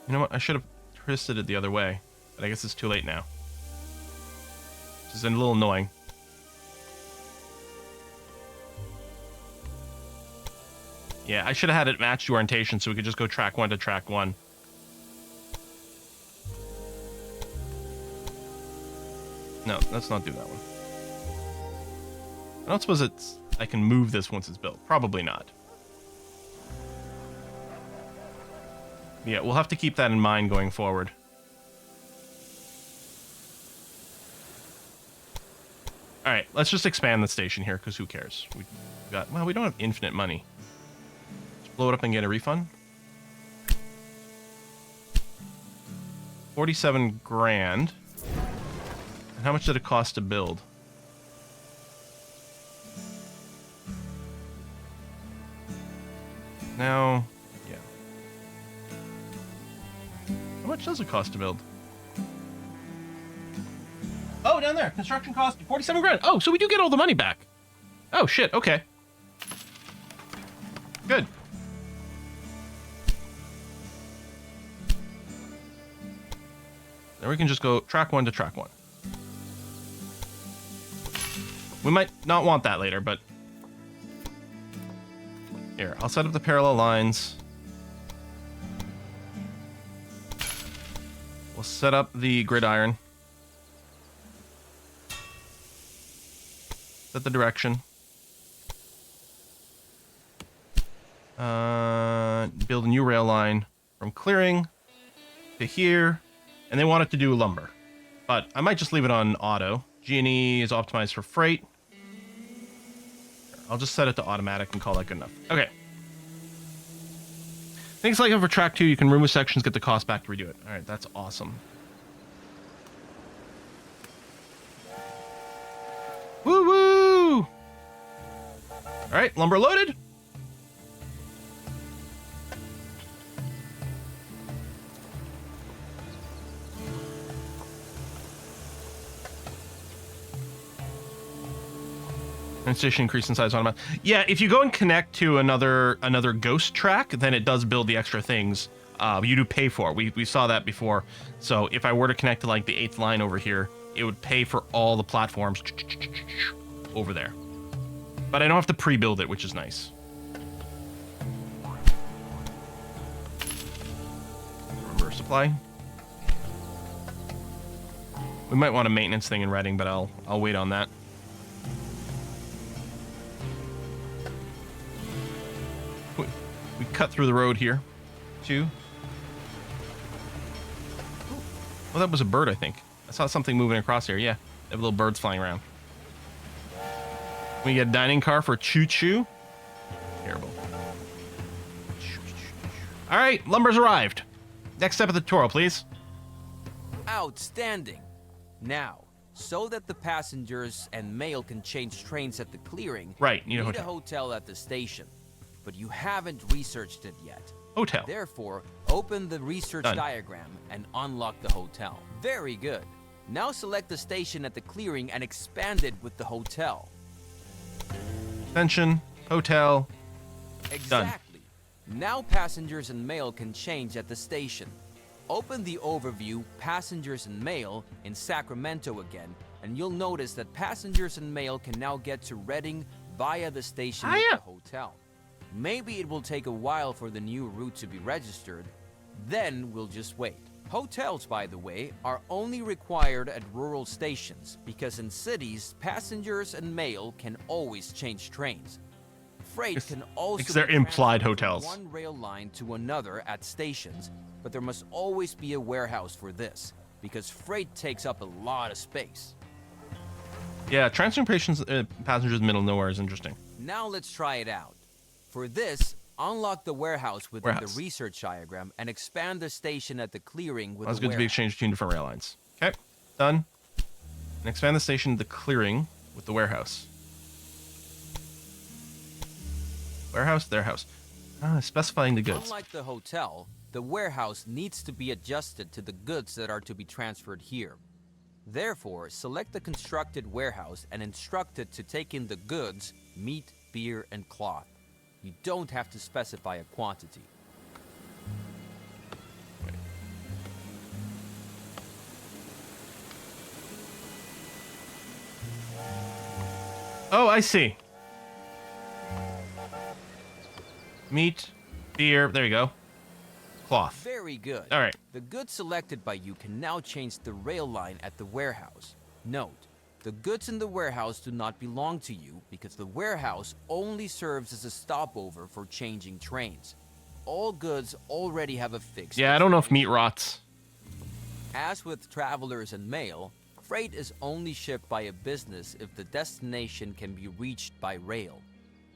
You know what? I should have twisted it the other way, but I guess it's too late now. Which is a little annoying. Yeah, I should have had it match to orientation so we could just go track 1 to track 1. No, let's not do that one. I don't suppose I can move this once it's built. Probably not. Yeah, we'll have to keep that in mind going forward. Alright, let's just expand the station here, because who cares? We don't have infinite money. Let's blow it up and get a refund. 47 grand. And how much did it cost to build? Now, yeah. How much does it cost to build? Oh, down there. Construction cost 47 grand. Oh, so we do get all the money back. Oh, shit. Okay. Good. Then we can just go track 1 to track 1. We might not want that later, but here, I'll set up the parallel lines. We'll set up the gridiron. Set the direction. Build a new rail line from clearing to here. And they want it to do lumber. But I might just leave it on auto. G&E is optimized for freight. I'll just set it to automatic and call that good enough. Okay. Things like for track 2, you can remove sections, get the cost back to redo it. All right, that's awesome. Woo woo! All right, lumber loaded. And station increase in size automatic. Yeah, if you go and connect to another ghost track, then it does build the extra things you do pay for. We saw that before. So if I were to connect to like the 8th line over here, it would pay for all the platforms over there. But I don't have to pre-build it, which is nice. Remember supply. We might want a maintenance thing in Reading, but I'll wait on that. We cut through the road here, too. Well, that was a bird, I think. I saw something moving across here. Yeah, they have little birds flying around. We get a dining car for Choo Choo. Terrible. All right, lumber's arrived. Next step of the tutorial, please. Outstanding. Now, so that the passengers and mail can change trains at the clearing, right, need a hotel at the station. But you haven't researched it yet. Hotel. Therefore, open the research diagram and unlock the hotel. Very good. Now select the station at the clearing and expand it with the hotel. Extension, hotel. Exactly. Done. Now passengers and mail can change at the station. Open the overview Passengers and Mail in Sacramento again, and you'll notice that passengers and mail can now get to Reading via the station at the hotel. Maybe it will take a while for the new route to be registered. Then we'll just wait. Hotels, by the way, are only required at rural stations because in cities, passengers and mail can always change trains. Freight can also because they're implied hotels. From one rail line to another at stations, but there must always be a warehouse for this because freight takes up a lot of space. Yeah, transferring passengers middle of nowhere is interesting. Now let's try it out. For this, unlock the warehouse within the research diagram and expand the station at the clearing with That's good to be exchanged between different rail lines. Okay, done. And expand the station to the clearing with the warehouse. Warehouse, their house. Specifying the goods. Unlike the hotel, the warehouse needs to be adjusted to the goods that are to be transferred here. Therefore, select the constructed warehouse and instruct it to take in the goods, meat, beer, and cloth. You don't have to specify a quantity. Oh, I see. Meat, beer, there you go. Cloth. Very good. All right. The goods selected by you can now change the rail line at the warehouse. Note, the goods in the warehouse do not belong to you because the warehouse only serves as a stopover for changing trains. All goods already have a fixed... Yeah, I don't know if meat rots. As with travelers and mail, freight is only shipped by a business if the destination can be reached by rail.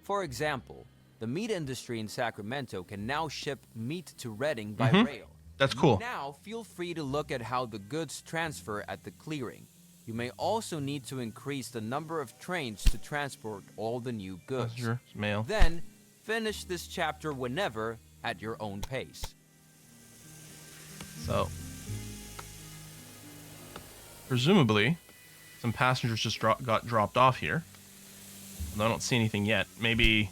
For example, the meat industry in Sacramento can now ship meat to Reading by rail. That's cool. Now, feel free to look at how the goods transfer at the clearing. You may also need to increase the number of trains to transport all the new goods. Mail. Then, finish this chapter whenever at your own pace. So, presumably, some passengers just got dropped off here. I don't see anything yet. Maybe...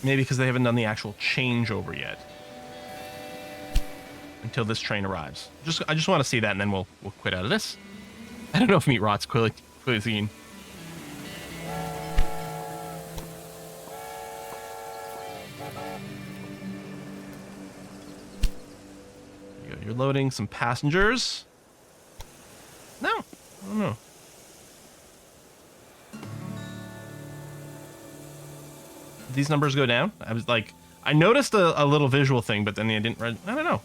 Maybe because they haven't done the actual changeover yet. Until this train arrives. I just want to see that, and then we'll quit out of this. I don't know if meat rot's cuisine. You're loading some passengers. No, I don't know. Did these numbers go down? I was like, I noticed a little visual thing, but then I didn't. I don't know.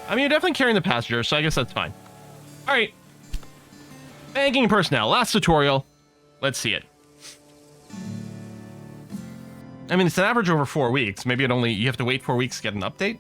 I mean, you're definitely carrying the passengers, so I guess that's fine. All right. Banking personnel. Last tutorial. Let's see it. I mean, it's an average over 4 weeks. Maybe you have to wait 4 weeks to get an update.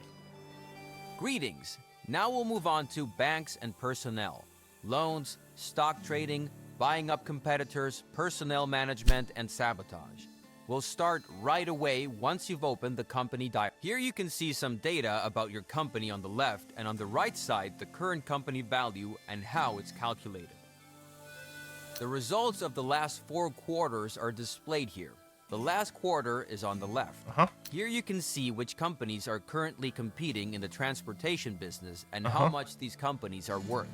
Greetings. Now we'll move on to banks and personnel. Loans, stock trading, buying up competitors, personnel management, and sabotage. We'll start right away once you've opened the company diary. Here you can see some data about your company on the left, and on the right side, the current company value and how it's calculated. The results of the last 4 quarters are displayed here. The last quarter is on the left. Here you can see which companies are currently competing in the transportation business and how much these companies are worth.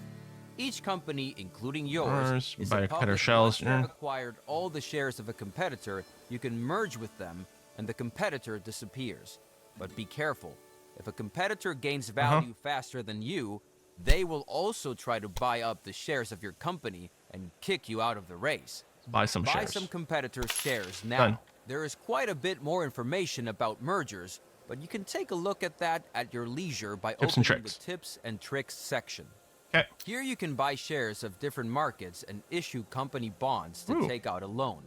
Each company, including yours, is a public. Once you have acquired all the shares of a competitor, you can merge with them, and the competitor disappears. But be careful. If a competitor gains value faster than you, they will also try to buy up the shares of your company and kick you out of the race. Buy some competitors' shares now. Done. There is quite a bit more information about mergers, but you can take a look at that at your leisure by opening the Tips and Tricks section. Okay. Here you can buy shares of different markets and issue company bonds to take out a loan.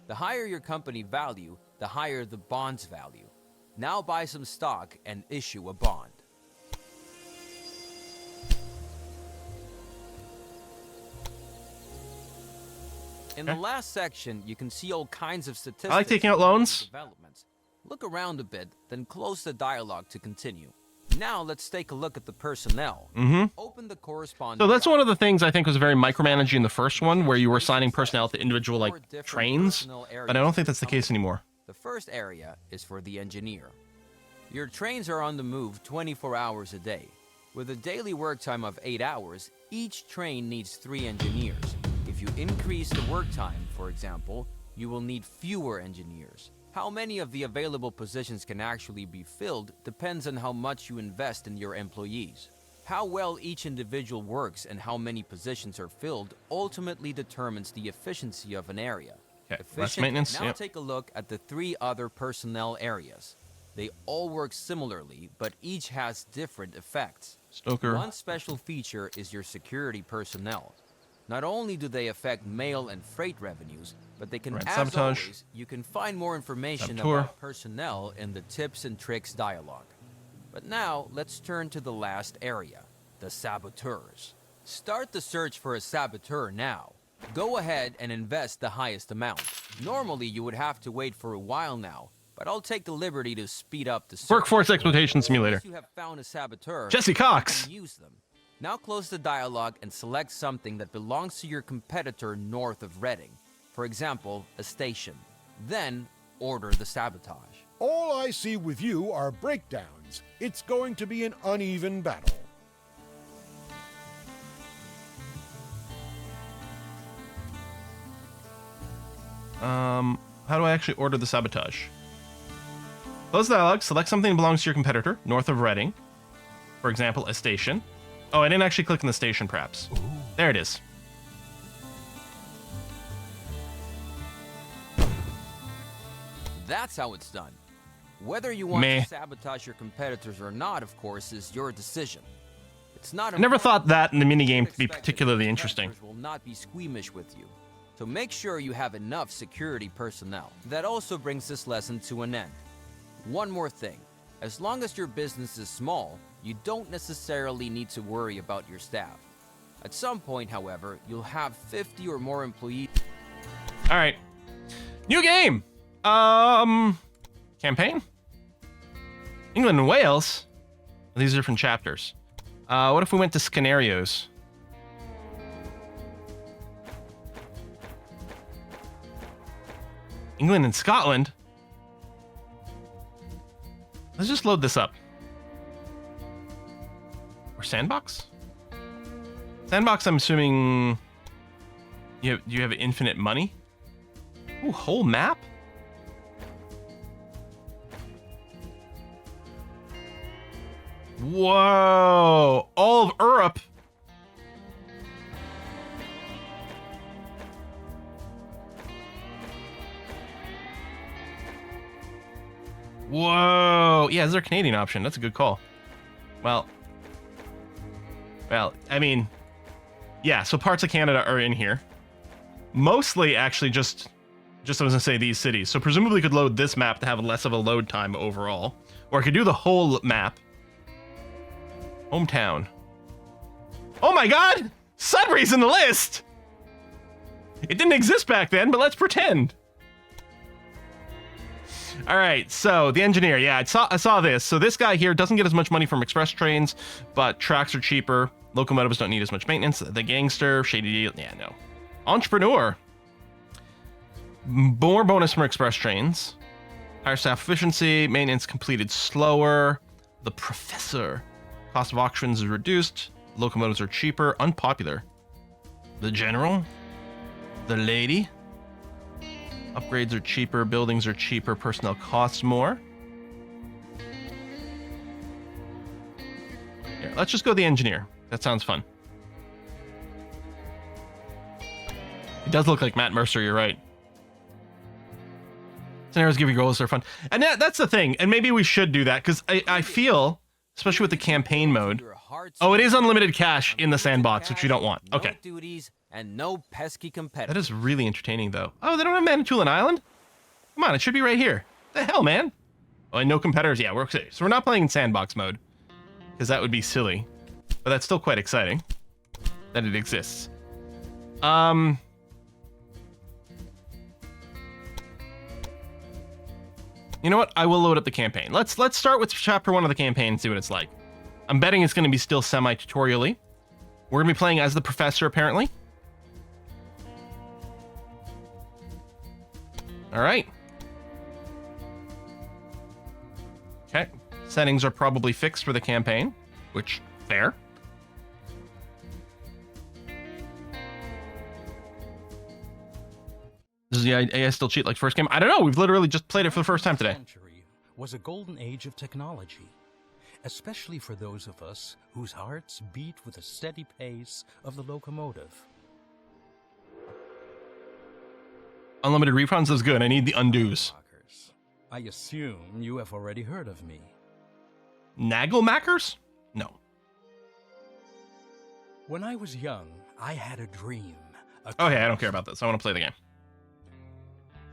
The higher your company value, the higher the bond's value. Now buy some stock and issue a bond. In the last section, you can see all kinds of statistics. I like taking out loans. Developments. Look around a bit, then close the dialogue to continue. Now let's take a look at the personnel. Open the corresponding. So that's one of the things I think was very micromanaging in the first one, where you were assigning personnel to individual trains. But I don't think that's the case anymore. The first area is for the engineer. Your trains are on the move 24 hours a day. With a daily work time of 8 hours, each train needs 3 engineers. If you increase the work time, for example, you will need fewer engineers. How many of the available positions can actually be filled depends on how much you invest in your employees. How well each individual works and how many positions are filled ultimately determines the efficiency of an area. Okay, less maintenance. Now take a look at the 3 other personnel areas. They all work similarly, but each has different effects. Stoker. One special feature is your security personnel. Not only do they affect mail and freight revenues, but they can, as always, you can find more information about personnel in the Tips and Tricks dialogue. But now, let's turn to the last area, the saboteurs. Start the search for a saboteur now. Go ahead and invest the highest amount. Normally, you would have to wait for a while now, but I'll take the liberty to speed up the search. Workforce Exploitation Simulator. Once you have found a saboteur, Jesse Cox. you can use them. Now close the dialogue and select something that belongs to your competitor north of Reading. For example, a station. Then, order the sabotage. All I see with you are breakdowns. It's going to be an uneven battle. How do I actually order the sabotage? Close the dialogue, select something that belongs to your competitor north of Reading. For example, a station. Oh, I didn't actually click on the station, perhaps. Ooh. There it is. That's how it's done. Whether you want to sabotage your competitors or not, of course, is your decision. It's not. I never thought that in the minigame to be particularly interesting. Will not be squeamish with you, so make sure you have enough security personnel. That also brings this lesson to an end. One more thing. As long as your business is small, you don't necessarily need to worry about your staff. At some point, however, you'll have 50 or more employees. All right. New game. Campaign? England and Wales? These are different chapters. What if we went to scenarios? England and Scotland? Let's just load this up. Or Sandbox? Sandbox, I'm assuming you have infinite money. Ooh, whole map? Whoa! All of Europe. Whoa! Yeah, is there a Canadian option? That's a good call. Well, I mean, yeah, so parts of Canada are in here. Mostly, actually, just I was gonna say these cities. So presumably could load this map to have less of a load time overall. Or I could do the whole map. Hometown. Oh my god! Sudbury's in the list! It didn't exist back then, but let's pretend. All right, so the engineer, yeah, I saw this. So this guy here doesn't get as much money from express trains, but tracks are cheaper. Locomotives don't need as much maintenance. The gangster, shady deal, yeah, no. Entrepreneur. More bonus from express trains. Higher staff efficiency, maintenance completed slower. The professor. Cost of auctions is reduced. Locomotives are cheaper. Unpopular. The general. The lady. Upgrades are cheaper. Buildings are cheaper. Personnel costs more. Here, let's just go the engineer. That sounds fun. It does look like Matt Mercer, you're right. Scenarios give you goals, they're fun. And that's the thing. And maybe we should do that, because I feel, especially with the campaign mode. Oh, it is unlimited cash in the sandbox, which you don't want. Okay. No duties and no pesky competitors. That is really entertaining, though. Oh, they don't have Manitoulin Island? Come on, it should be right here. The hell, man? Oh, and no competitors. Yeah, we're okay. So we're not playing in sandbox mode, because that would be silly. But that's still quite exciting that it exists. You know what? I will load up the campaign. Let's start with chapter 1 of the campaign and see what it's like. I'm betting it's going to be still semi-tutorially. We're going to be playing as the professor, apparently. All right. Okay. Settings are probably fixed for the campaign, which, fair. Does the AI still cheat like first game? I don't know. We've literally just played it for the first time today. Century was a golden age of technology, especially for those of us whose hearts beat with the steady pace of the locomotive. Unlimited refunds is good. I need the undos. I assume you have already heard of me. Nagelmakers? No. When I was young, I had a dream. Okay, I don't care about this. I want to play the game.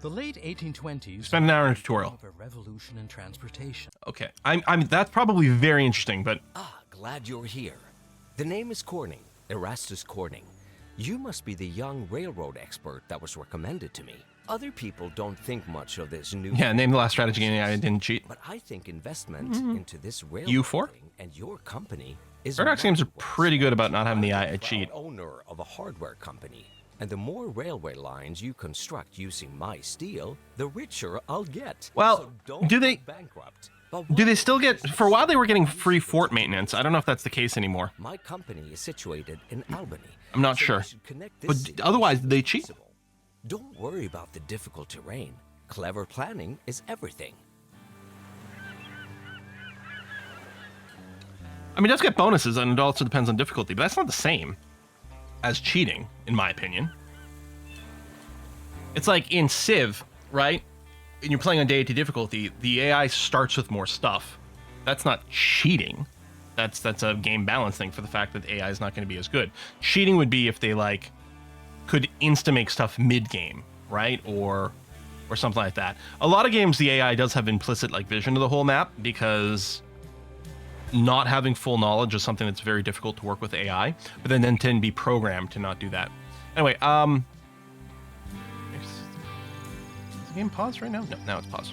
The late 1820s. Spend an hour in a tutorial. Of a revolution in transportation. Okay, I'm. That's probably very interesting, but Glad you're here. The name is Corning, Erastus Corning. You must be the young railroad expert that was recommended to me. Other people don't think much of this new. Yeah, name the last strategy game I didn't cheat. But I think investment into this railroad U4? and your company is. Paradox games are worth pretty good about not having the I'm AI a cheat. proud owner of a hardware company, and the more railway lines you construct using my steel, the richer I'll get. Well, So don't do they- go bankrupt. But Do they once still the get? For a while, they were getting free fort maintenance. I don't know if that's the case anymore. My company is situated in Albany. I'm not so sure. we should connect this But city otherwise, as did they cheat? possible. Don't worry about the difficult terrain. Clever planning is everything. I mean, it does get bonuses, and it also depends on difficulty, but that's not the same as cheating, in my opinion. It's like in Civ, right? And you're playing on deity difficulty, the AI starts with more stuff. That's not cheating. That's a game balance thing for the fact that AI is not going to be as good. Cheating would be if they like could insta make stuff mid game, right? Or something like that. A lot of games the AI does have implicit like vision of the whole map, because not having full knowledge is something that's very difficult to work with AI, but then tend to be programmed to not do that. Anyway, is the game paused right now? No, now it's paused.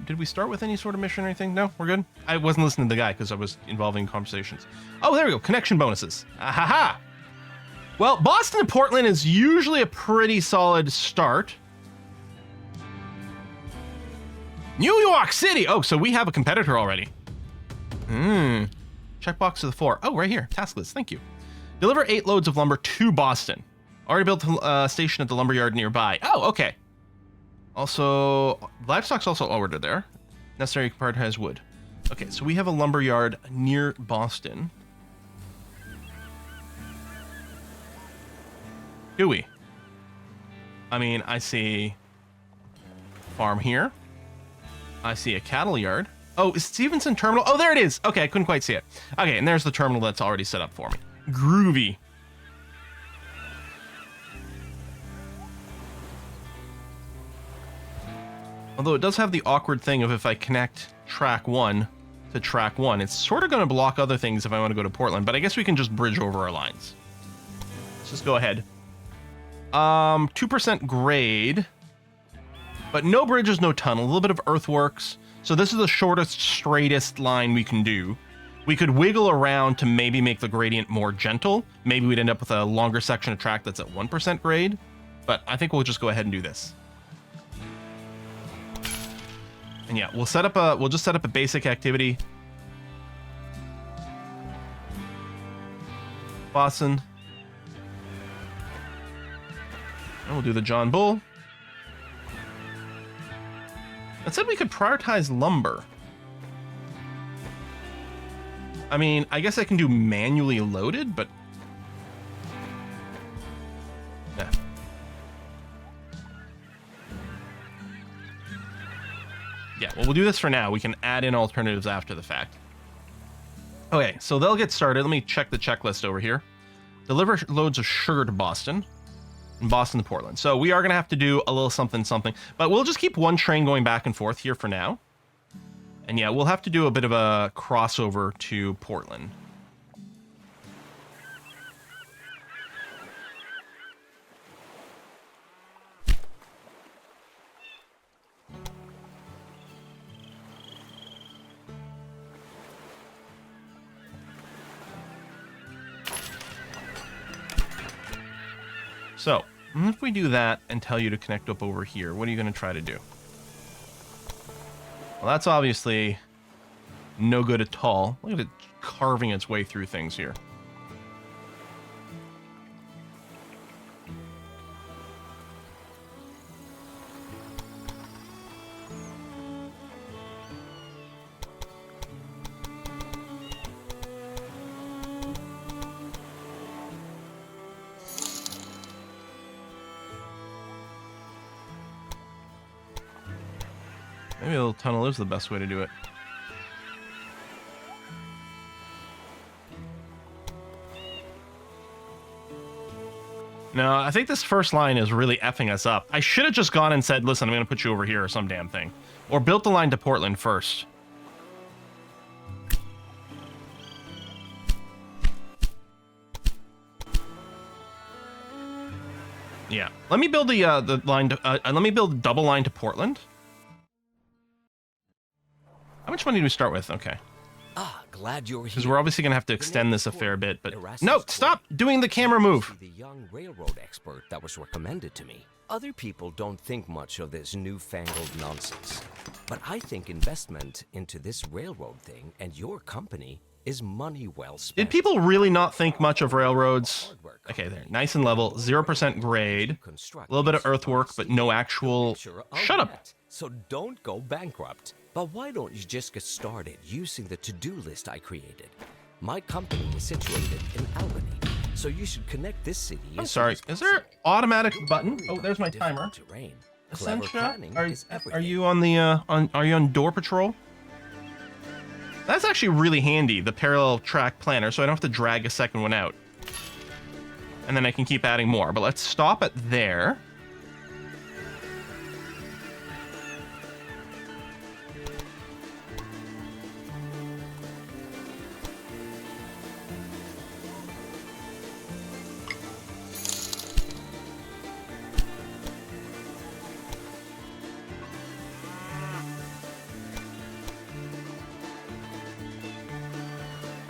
Did we start with any sort of mission or anything? No, we're good. I wasn't listening to the guy because I was involving conversations. Oh, there we go. Connection bonuses. Ahaha. Well, Boston and Portland is usually a pretty solid start. New York City. Oh, so we have a competitor already. Checkbox to the 4. Oh, right here. Task list. Thank you. Deliver 8 loads of lumber to Boston. Already built a station at the lumberyard nearby. Oh, okay. Also, livestock's also ordered there. Necessary part has wood. Okay, so we have a lumberyard near Boston. Do we? I mean, I see farm here. I see a cattle yard. Oh, is Stevenson Terminal? Oh, there it is. Okay, I couldn't quite see it. Okay, and there's the terminal that's already set up for me. Groovy. Although it does have the awkward thing of if I connect track 1 to track 1, it's sort of going to block other things if I want to go to Portland, but I guess we can just bridge over our lines. Let's just go ahead. 2% grade, but no bridges, no tunnel, a little bit of earthworks. So this is the shortest, straightest line we can do. We could wiggle around to maybe make the gradient more gentle. Maybe we'd end up with a longer section of track that's at 1% grade, but I think we'll just go ahead and do this. And yeah, we'll just set up a basic activity. Boston. And we'll do the John Bull. It said we could prioritize lumber. I mean, I guess I can do manually loaded, but... yeah. Yeah, well, we'll do this for now. We can add in alternatives after the fact. Okay, so they'll get started. Let me check the checklist over here. Deliver loads of sugar to Boston. And Boston to Portland. So we are going to have to do a little something, but we'll just keep one train going back and forth here for now. And yeah, we'll have to do a bit of a crossover to Portland. So, if we do that and tell you to connect up over here, what are you going to try to do? Well, that's obviously no good at all. Look at it carving its way through things here. Maybe a little tunnel is the best way to do it. No, I think this first line is really effing us up. I should have just gone and said, listen, I'm going to put you over here or some damn thing. Or built the line to Portland first. Yeah. Let me build the line to, let me build a double line to Portland. How much money do we start with? Okay. Ah, glad you're here. Because we're obviously going to have to extend this a fair bit, but... No, stop doing the camera move! The young railroad expert that was recommended to me. Other people don't think much of this newfangled nonsense. But I think investment into this railroad thing and your company is money well spent. Did people really not think much of railroads? Okay, there. Nice and level. 0% grade. A little bit of earthwork, but no actual... Shut up! So don't go bankrupt. But why don't you just get started using the to-do list I created? My company is situated in Albany, so you should connect this city. I'm sorry, is there an automatic button? Oh, there's my timer. Terrain. Essentia, are you on the are you on door patrol? That's actually really handy, the parallel track planner, so I don't have to drag a second one out. And then I can keep adding more, but let's stop it there.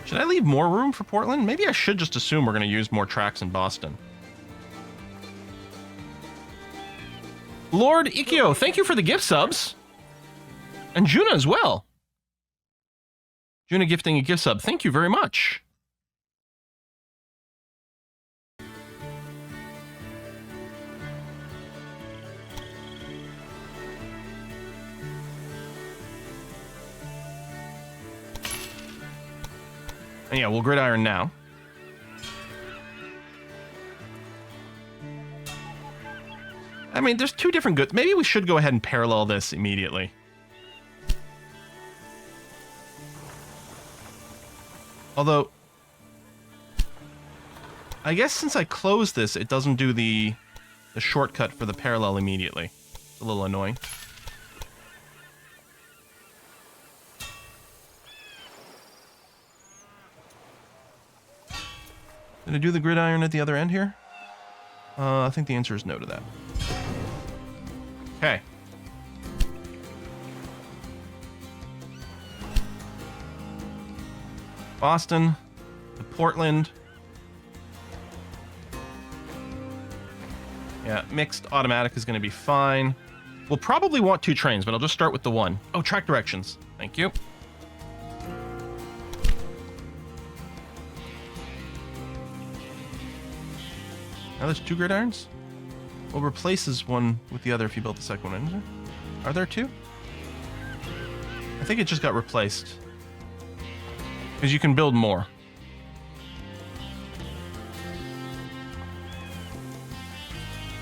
Should I leave more room for Portland? Maybe I should just assume we're going to use more tracks in Boston. Lord Ikio, thank you for the gift subs. And Juna as well. Juna gifting a gift sub. Thank you very much. And yeah, we'll gridiron now. I mean, there's two different goods. Maybe we should go ahead and parallel this immediately. Although, I guess since I closed this, it doesn't do the shortcut for the parallel immediately. It's a little annoying. Did I do the gridiron at the other end here? I think the answer is no to that. Okay. Boston to Portland. Yeah, mixed automatic is going to be fine. We'll probably want 2 trains, but I'll just start with the one. Oh, track directions. Thank you. Now there's 2 gridirons? Well, replaces one with the other if you build the second one, isn't there? Are there 2? I think it just got replaced. Because you can build more.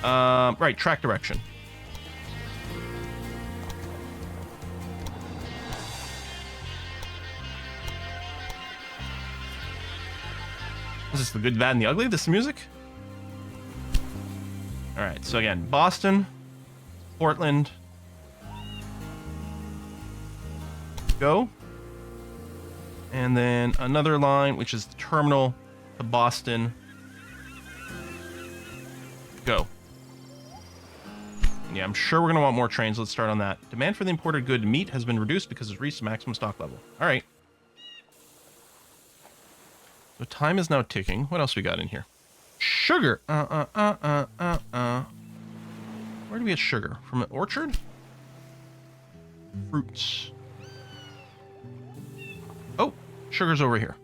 Right, track direction. Is this the good, bad, and the ugly? This is music? Alright, so again, Boston, Portland, go. And then another line, which is the terminal to Boston, go. And yeah, I'm sure we're going to want more trains. Let's start on that. Demand for the imported good meat has been reduced because it's reached maximum stock level. Alright. So time is now ticking. What else we got in here? Sugar. Where do we get sugar? From an orchard? Fruits. Oh, sugar's over here.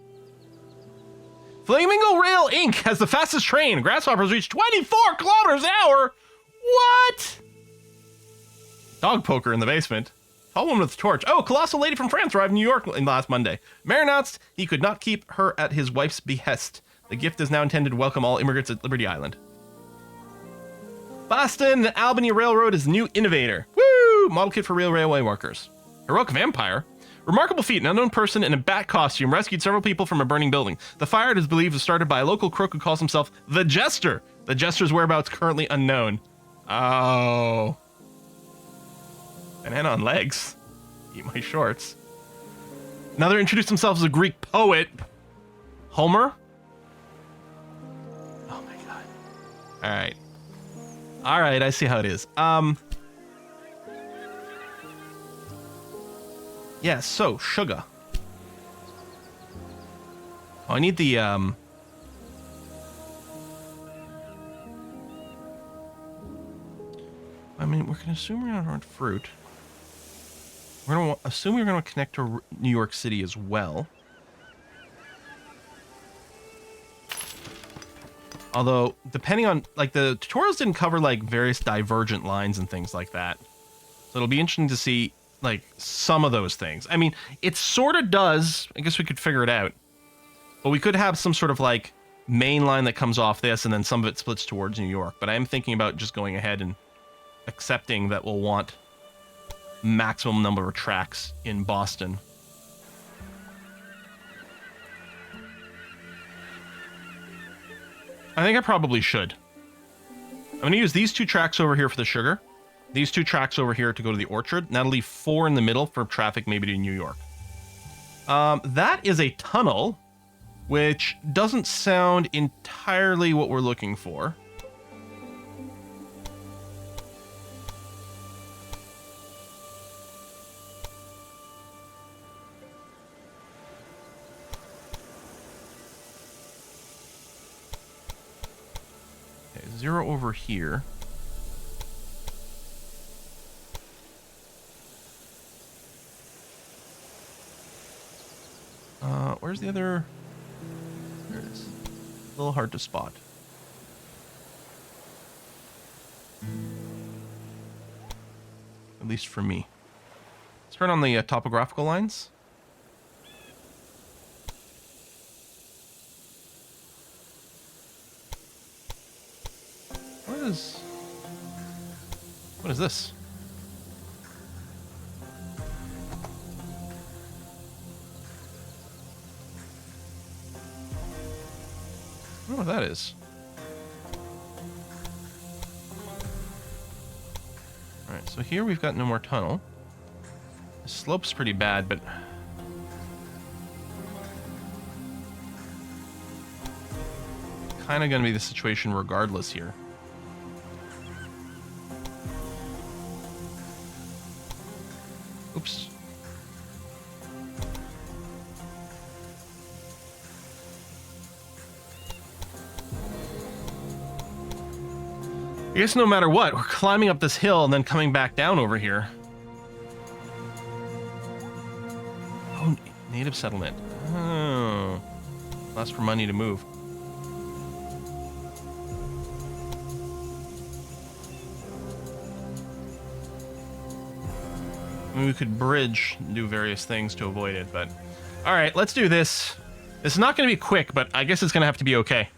Flamingo Rail Inc. has the fastest train. Grasshoppers reach 24 kilometers an hour. What? Dog poker in the basement. Tall woman with a torch. Oh, colossal lady from France arrived in New York last Monday. Mayor announced he could not keep her at his wife's behest. The gift is now intended to welcome all immigrants at Liberty Island. Boston Albany Railroad is the new innovator. Woo! Model kit for real railway workers. Heroic vampire. Remarkable feat. An unknown person in a bat costume rescued several people from a burning building. The fire, it is believed, was started by a local crook who calls himself the Jester. The Jester's whereabouts currently unknown. Oh. Banana on legs. Eat my shorts. Another introduced himself as a Greek poet. Homer. Oh my god. Alright. Alright, I see how it is. Yeah, so, sugar. Oh, I need the, I mean, we're gonna assume we're gonna want fruit. We're gonna assume we're gonna connect to New York City as well. Although, depending on, like, the tutorials didn't cover, like, various divergent lines and things like that. So it'll be interesting to see, like, some of those things. I mean, it sort of does. I guess we could figure it out. But we could have some sort of, like, main line that comes off this, and then some of it splits towards New York. But I am thinking about just going ahead and accepting that we'll want maximum number of tracks in Boston. I think I probably should. I'm going to use these 2 tracks over here for the sugar. These 2 tracks over here to go to the orchard. And that'll leave 4 in the middle for traffic maybe to New York. That is a tunnel, which doesn't sound entirely what we're looking for. Okay, 0 over here. Where's the other? There it is. A little hard to spot. At least for me. Let's turn on the topographical lines. What is this? I don't know what that is. Alright, so here we've got no more tunnel. The slope's pretty bad, but kind of going to be the situation regardless here. Oops. I guess no matter what, we're climbing up this hill and then coming back down over here. Oh, native settlement. Oh. Less for money to move. I mean, we could bridge and do various things to avoid it, but... Alright, let's do this. This is not going to be quick, but I guess it's going to have to be okay.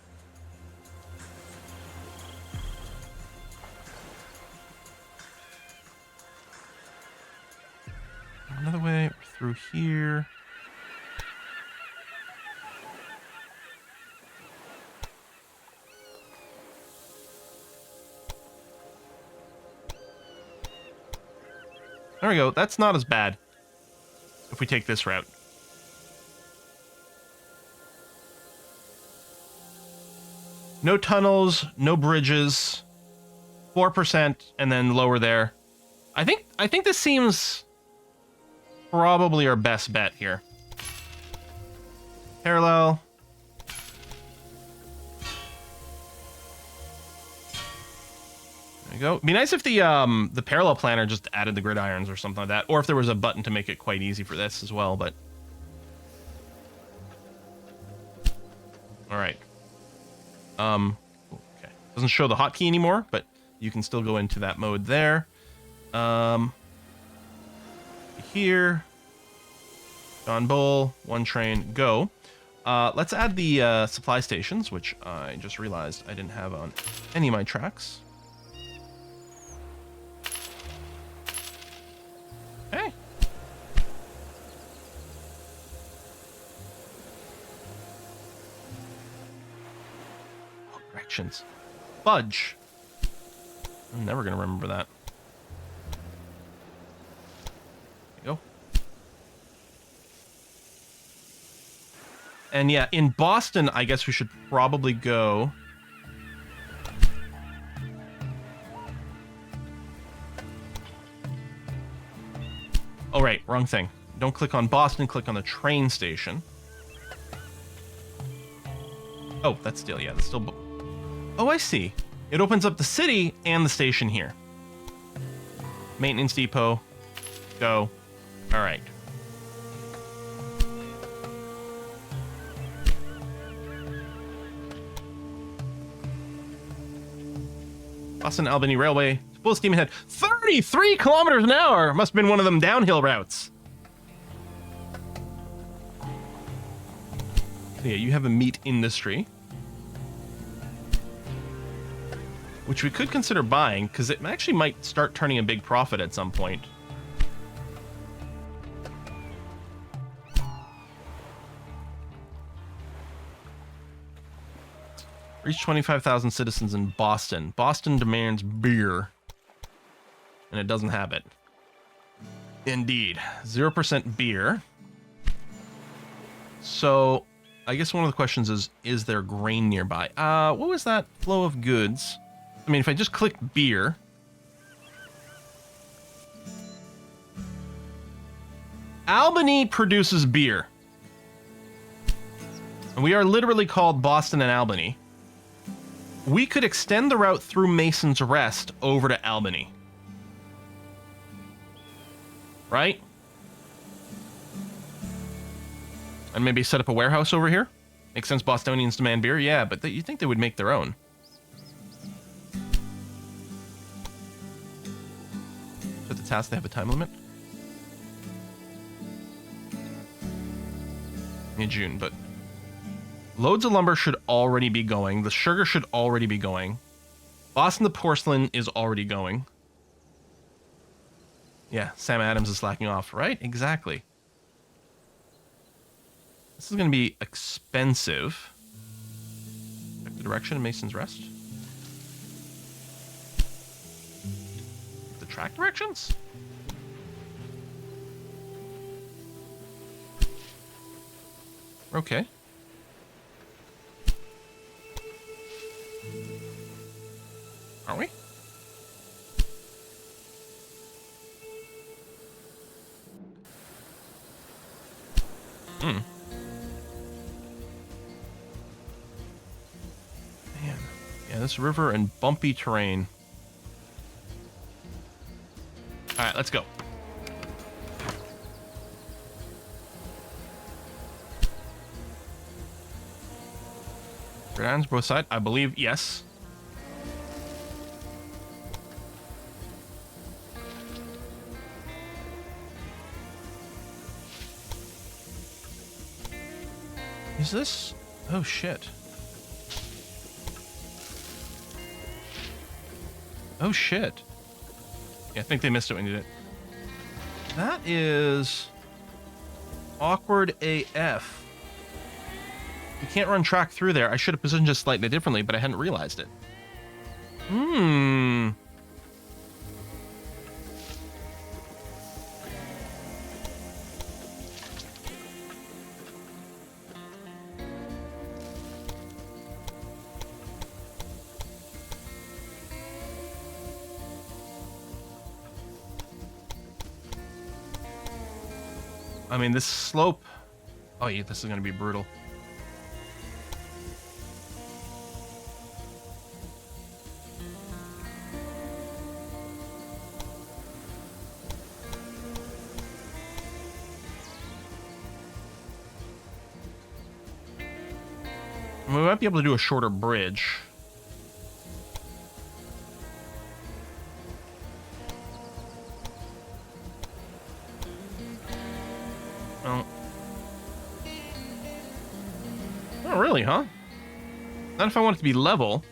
Another way through here. There we go. That's not as bad if we take this route. No tunnels, no bridges, 4%, and then lower there. I think this seems probably our best bet here. Parallel. There you go. It'd be nice if the parallel planner just added the gridirons or something like that, or if there was a button to make it quite easy for this as well. But all right. Okay. Doesn't show the hotkey anymore, but you can still go into that mode there. Here. John Bull, one train, go. Let's add the supply stations, which I just realized I didn't have on any of my tracks. Okay. Oh, directions. Fudge. I'm never going to remember that. There you go. And yeah, in Boston, I guess we should probably go... Oh, right, wrong thing. Don't click on Boston, click on the train station. Oh, that's still, yeah, that's still... Oh, I see. It opens up the city and the station here. Maintenance depot. Go. All right. Boston Albany Railway, full steam ahead. 33 kilometers an hour! Must have been one of them downhill routes. So yeah, you have a meat industry, which we could consider buying, because it actually might start turning a big profit at some point. Reach 25,000 citizens in Boston. Boston demands beer. And it doesn't have it. Indeed. 0% beer. So, I guess one of the questions is there grain nearby? What was that flow of goods? I mean, if I just click beer... Albany produces beer. And we are literally called Boston and Albany. We could extend the route through Mason's Rest over to Albany. Right? And maybe set up a warehouse over here? Makes sense, Bostonians demand beer? Yeah, but you'd think they would make their own. So the task, they have a time limit? In June, but... Loads of lumber should already be going. The sugar should already be going. Boston the porcelain is already going. Yeah, Sam Adams is slacking off, right? Exactly. This is going to be expensive. Check the direction of Mason's Rest. The track directions? Okay. Are we? Hmm. Man. Yeah, this river and bumpy terrain. Alright, let's go. Grounds both sides? I believe yes. Is this? Oh shit. Oh shit. Yeah, I think they missed it when you did it. That is awkward AF. You can't run track through there. I should have positioned it slightly differently, but I hadn't realized it. Hmm. I mean, this slope... Oh, yeah, this is going to be brutal. We might be able to do a shorter bridge. Oh. Not really, huh? Not if I want it to be level.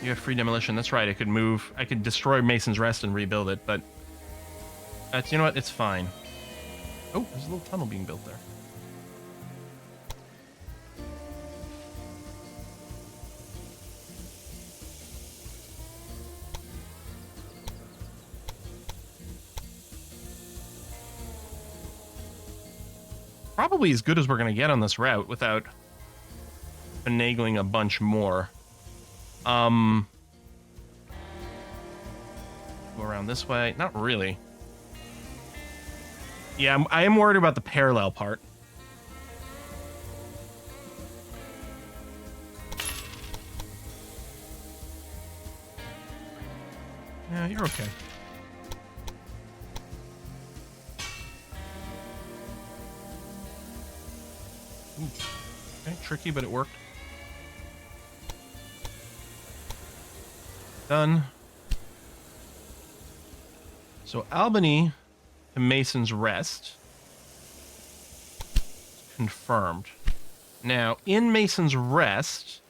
You have free demolition. That's right. I could move. I could destroy Mason's Rest and rebuild it, but... you know what? It's fine. Oh, there's a little tunnel being built there. Probably as good as we're going to get on this route without finagling a bunch more. Go around this way. Not really. Yeah, I am worried about the parallel part. Yeah, you're okay. Ooh. Okay, tricky, but it worked. Done. So Albany to Mason's Rest. Confirmed. Now, in Mason's Rest,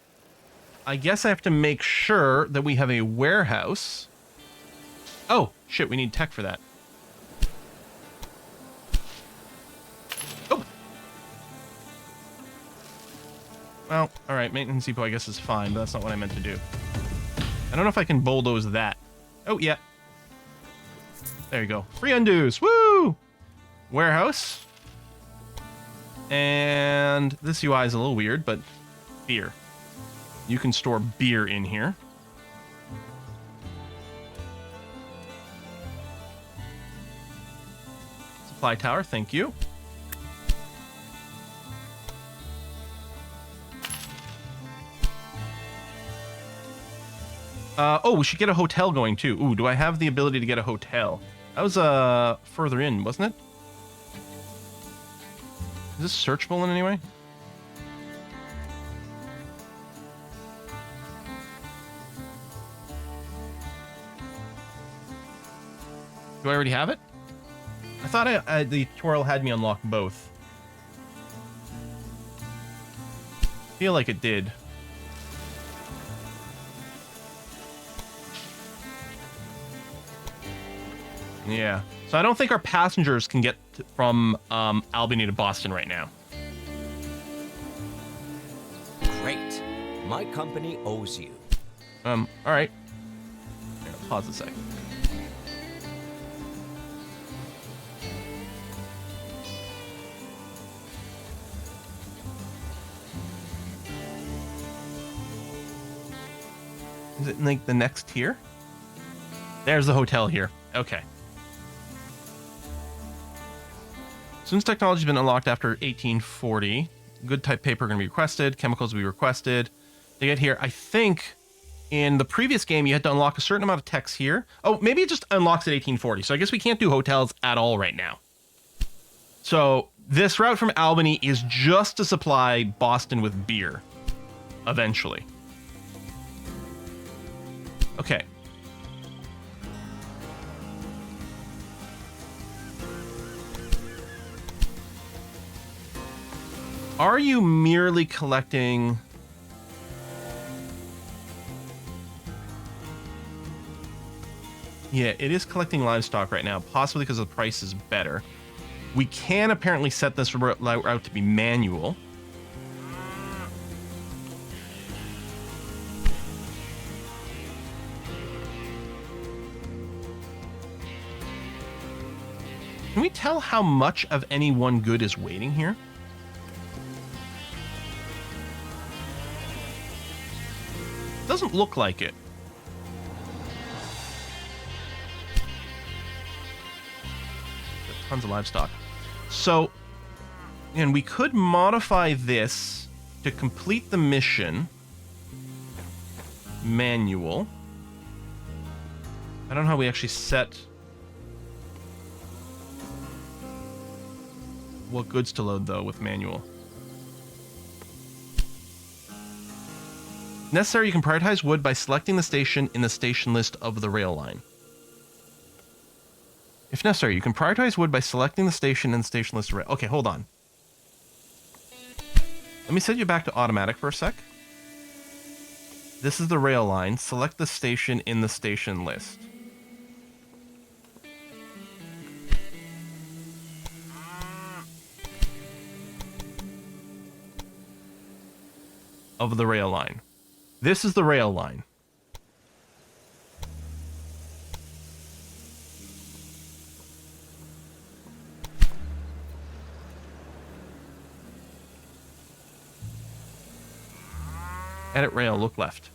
I guess I have to make sure that we have a warehouse. Oh, shit, we need tech for that. Well, alright, maintenance depot I guess is fine, but that's not what I meant to do. I don't know if I can bulldoze that. Oh, yeah. There you go. Free undos! Woo! Warehouse. And this UI is a little weird, but beer. You can store beer in here. Supply tower, thank you. Oh, we should get a hotel going, too. Ooh, do I have the ability to get a hotel? That was, further in, wasn't it? Is this searchable in any way? Do I already have it? I thought the tutorial had me unlock both. Feel like it did. Yeah. So I don't think our passengers can get from Albany to Boston right now. Great. My company owes you. All right. Here, pause a sec. Is it like the next tier? There's the hotel here. Okay. Since technology has been unlocked after 1840, good type paper going to be requested. Chemicals will be requested. To get here, I think in the previous game you had to unlock a certain amount of text here. Oh, maybe it just unlocks at 1840. So I guess we can't do hotels at all right now. So this route from Albany is just to supply Boston with beer. Eventually. Okay. Are you merely collecting... Yeah, it is collecting livestock right now, possibly because the price is better. We can apparently set this route to be manual. Can we tell how much of any one good is waiting here? Doesn't look like it. There's tons of livestock. So, and we could modify this to complete the mission. Manual. I don't know how we actually set what goods to load though with manual. Necessary, you can prioritize wood by selecting the station in the station list of the rail line. If necessary, you can prioritize wood by selecting the station in the station list of rail. Okay, hold on. Let me set you back to automatic for a sec. This is the rail line. Select the station in the station list. Of the rail line. This is the rail line. Edit rail, look left.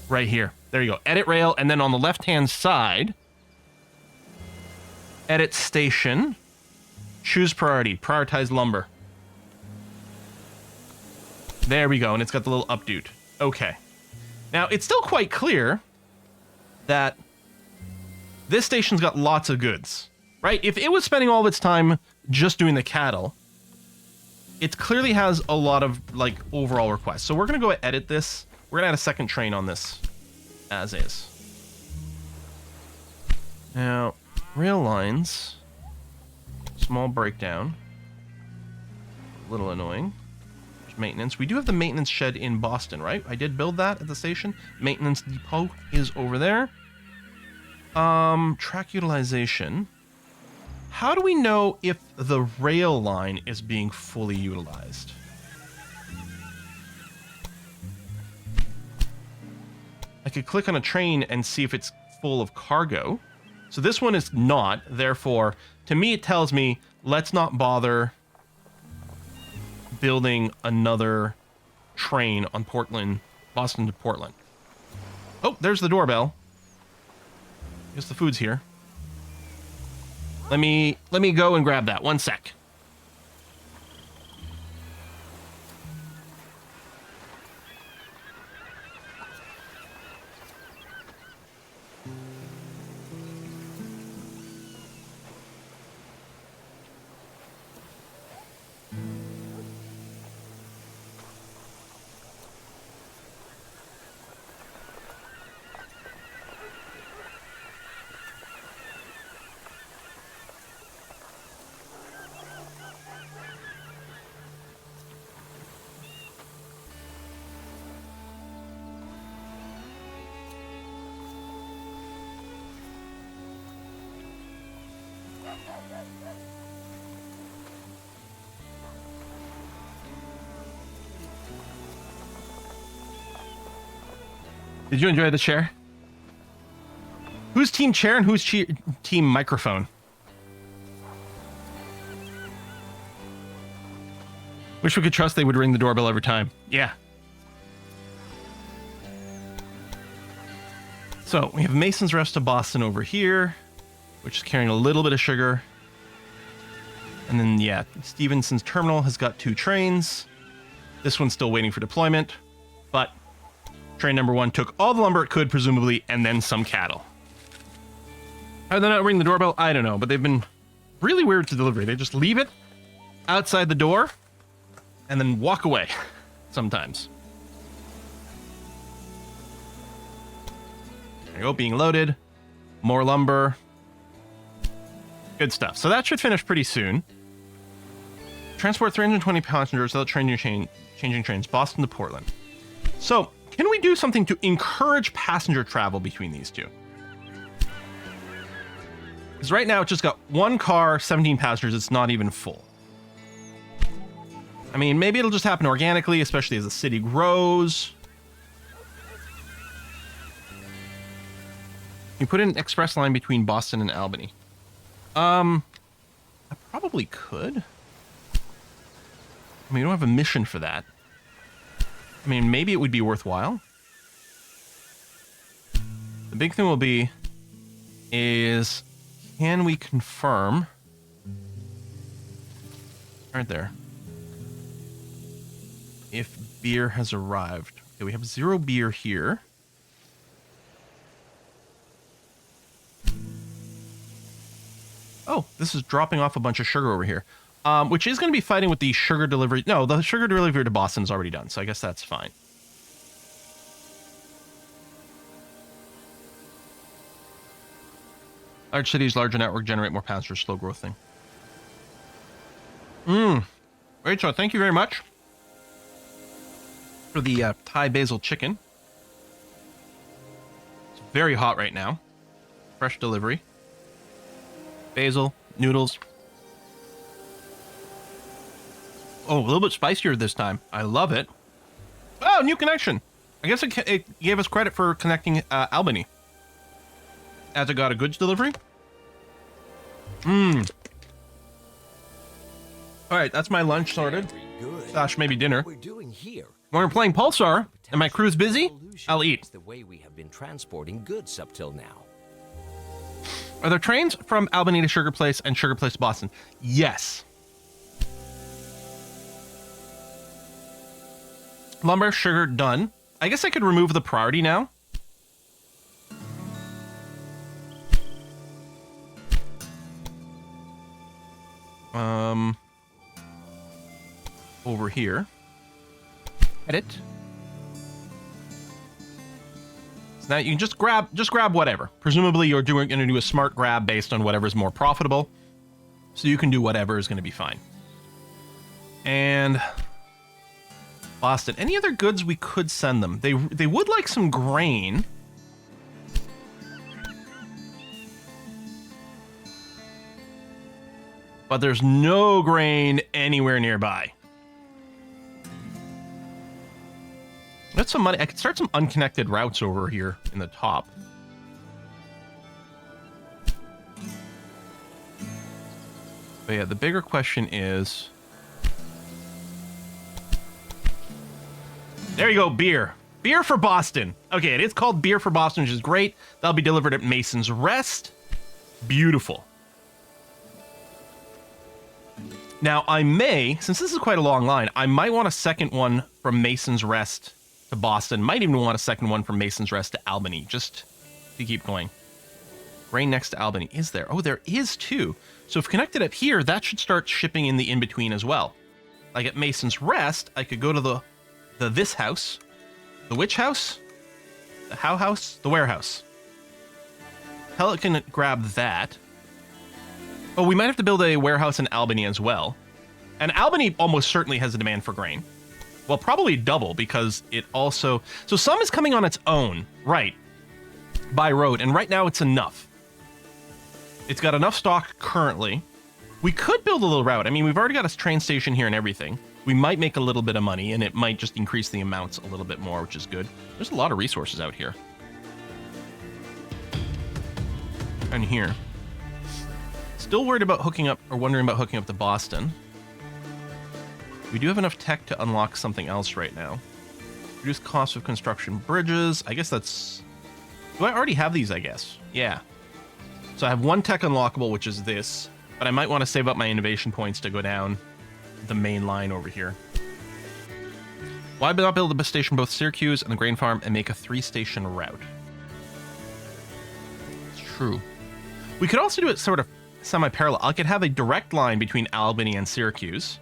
Right here. There you go. Edit rail, and then on the left-hand side, edit station, choose priority, prioritize lumber. There we go, and it's got the little update. Okay. Now, it's still quite clear that this station's got lots of goods, right? If it was spending all of its time just doing the cattle, it clearly has a lot of, like, overall requests. So we're going to go edit this. We're going to add a second train on this as is. Now, rail lines, small breakdown, a little annoying. Maintenance. We do have the maintenance shed in Boston, right? I did build that at the station. Maintenance depot is over there. Track utilization. How do we know if the rail line is being fully utilized? I could click on a train and see if it's full of cargo. So this one is not. Therefore, to me, it tells me, let's not bother building another train on Boston to Portland. Oh, there's the doorbell. Guess the food's here. Let me go and grab that. One sec. Did you enjoy the chair? Who's team chair and who's team microphone? Wish we could trust they would ring the doorbell every time. Yeah. So we have Mason's Rest to Boston over here, which is carrying a little bit of sugar. And then, yeah, Stevenson's terminal has got 2 trains. This one's still waiting for deployment, but train number 1 took all the lumber it could, presumably, and then some cattle. Are they not ringing the doorbell? I don't know, but they've been really weird to delivery. They just leave it outside the door and then walk away sometimes. There you go, being loaded. More lumber. Good stuff. So that should finish pretty soon. Transport 320 passengers without changing trains. Boston to Portland. So, can we do something to encourage passenger travel between these two? Because right now it's just got 1 car, 17 passengers. It's not even full. I mean, maybe it'll just happen organically, especially as the city grows. You put in an express line between Boston and Albany. I probably could. I mean, we don't have a mission for that. I mean, maybe it would be worthwhile. The big thing will be is, can we confirm? Right there. If beer has arrived. Okay, we have 0 beer here. Oh, this is dropping off a bunch of sugar over here. Which is going to be fighting with the sugar delivery. No, the sugar delivery to Boston is already done, so I guess that's fine. Large cities, larger network, generate more passengers, slow growth thing. Rachel, thank you very much for the Thai basil chicken. It's very hot right now. Fresh delivery. Basil, noodles. Oh, a little bit spicier this time. I love it. Oh, new connection. I guess it gave us credit for connecting Albany. As it got a goods delivery. All right, that's my lunch sorted. Slash maybe dinner. We're doing here. When we're playing Pulsar and my crew's busy, I'll eat. It's the way we have been transporting goods up till now. Are there trains from Albany to Sugar Place and Sugar Place to Boston? Yes. Lumber, sugar, done. I guess I could remove the priority now. Over here. Edit. So now you can just grab whatever. Presumably you're going to do a smart grab based on whatever's more profitable. So you can do whatever is going to be fine. And Boston. Any other goods we could send them? They would like some grain. But there's no grain anywhere nearby. That's some money. I could start some unconnected routes over here in the top. But yeah, the bigger question is... There you go, beer. Beer for Boston. Okay, it is called Beer for Boston, which is great. That'll be delivered at Mason's Rest. Beautiful. Now, I may, since this is quite a long line, I might want a second one from Mason's Rest to Boston. Might even want a second one from Mason's Rest to Albany, just to keep going. Grain next to Albany. Is there? Oh, there is too. So if connected up here, that should start shipping in the in-between as well. Like at Mason's Rest, I could go to the this house, the which house, the how house, the warehouse. Hell, it can grab that. Oh, we might have to build a warehouse in Albany as well. And Albany almost certainly has a demand for grain. Well, probably double because it also... So some is coming on its own, right, by road. And right now it's enough. It's got enough stock currently. We could build a little route. I mean, we've already got a train station here and everything. we might make a little bit of money, and it might just increase the amounts a little bit more, which is good. There's a lot of resources out here. And here. Still worried about hooking up, or wondering about hooking up to Boston. We do have enough tech to unlock something else right now. Reduce cost of construction bridges. I guess that's... Do I already have these, I guess? Yeah. So I have one tech unlockable, which is this. But I might want to save up my innovation points to go down the main line over here. Why not build a station both Syracuse and the grain farm and make a 3-station route? It's true. We could also do it sort of semi-parallel. I could have a direct line between Albany and Syracuse.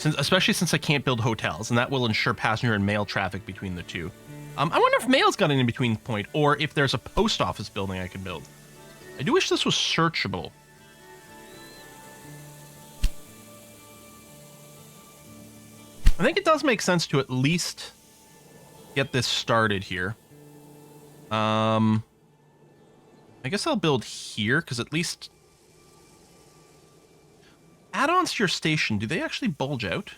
Especially since I can't build hotels, and that will ensure passenger and mail traffic between the two. I wonder if mail's got an in-between point, or if there's a post office building I could build. I do wish this was searchable. I think it does make sense to at least get this started here. I guess I'll build here, because at least... Add-ons to your station, do they actually bulge out?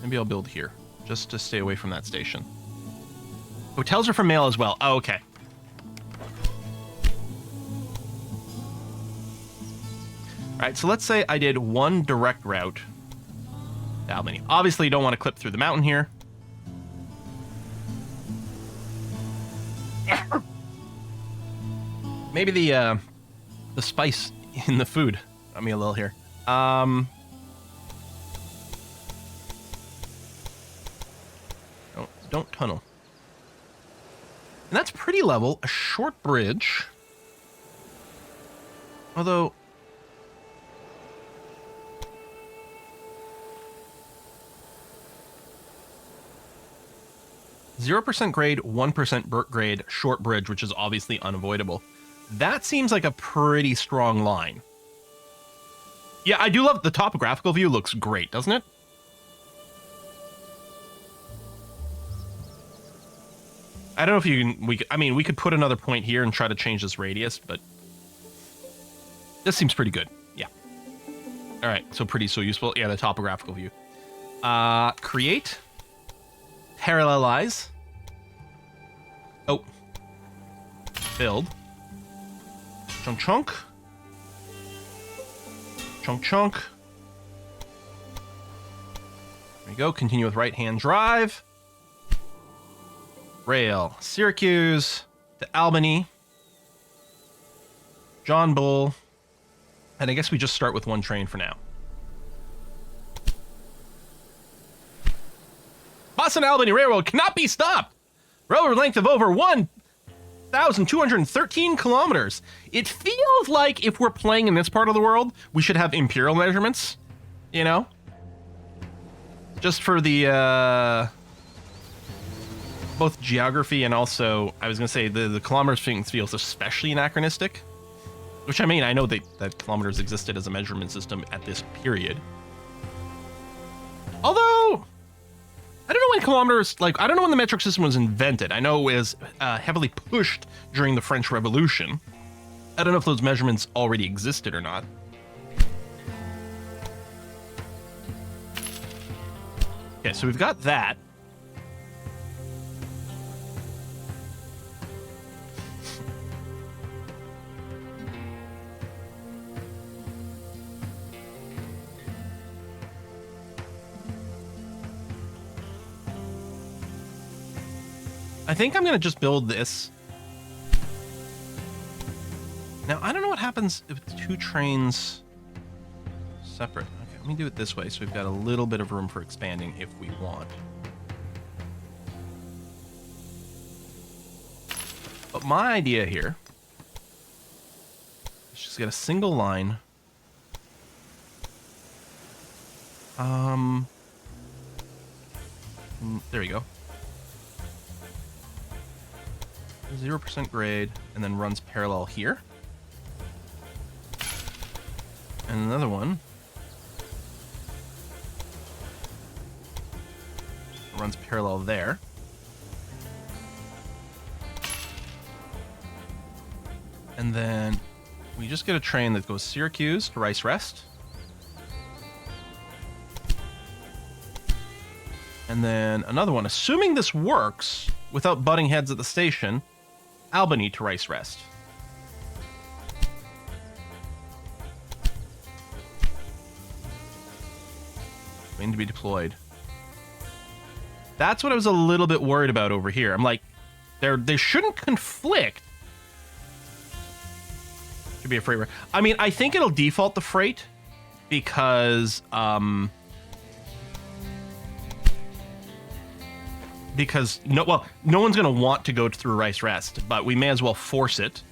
Maybe I'll build here, just to stay away from that station. Hotels are for mail as well. Oh, okay. Alright, so let's say I did one direct route to Albany. Obviously, you don't want to clip through the mountain here. Maybe the spice in the food got me a little here. Don't tunnel. And that's pretty level. A short bridge. Although... 0% grade, 1% grade, short bridge, which is obviously unavoidable. That seems like a pretty strong line. Yeah, I do love the topographical view. Looks great, doesn't it? I don't know if you can... I mean, we could put another point here and try to change this radius, but... This seems pretty good. Yeah. Alright, so useful. Yeah, the topographical view. Create. Parallelize. Oh. Build. Chunk chunk. Chunk chunk. There we go. Continue with right-hand drive. Rail. Syracuse to Albany. John Bull. And I guess we just start with one train for now. Boston Albany Railroad cannot be stopped. Railroad length of over 1,213 kilometers. It feels like if we're playing in this part of the world, we should have imperial measurements, you know? Just for the, both geography and also, I was going to say, the kilometers thing feels especially anachronistic. Which, I mean, I know that kilometers existed as a measurement system at this period. Although... I don't know when kilometers, I don't know when the metric system was invented. I know it was heavily pushed during the French Revolution. I don't know if those measurements already existed or not. Okay, so we've got that. I think I'm going to just build this. Now, I don't know what happens if two trains separate. Okay, let me do it this way so we've got a little bit of room for expanding if we want. But my idea here is just get a single line. There we go. 0% grade, and then runs parallel here. And another one runs parallel there. And then we just get a train that goes Syracuse to Rice Rest. And then another one, assuming this works without butting heads at the station, Albany to Rice Rest. Waiting to be deployed. That's what I was a little bit worried about over here. I'm like, they shouldn't conflict. Should be a freight. I mean, I think it'll default the freight because no one's gonna want to go through Rice Rest, but we may as well force it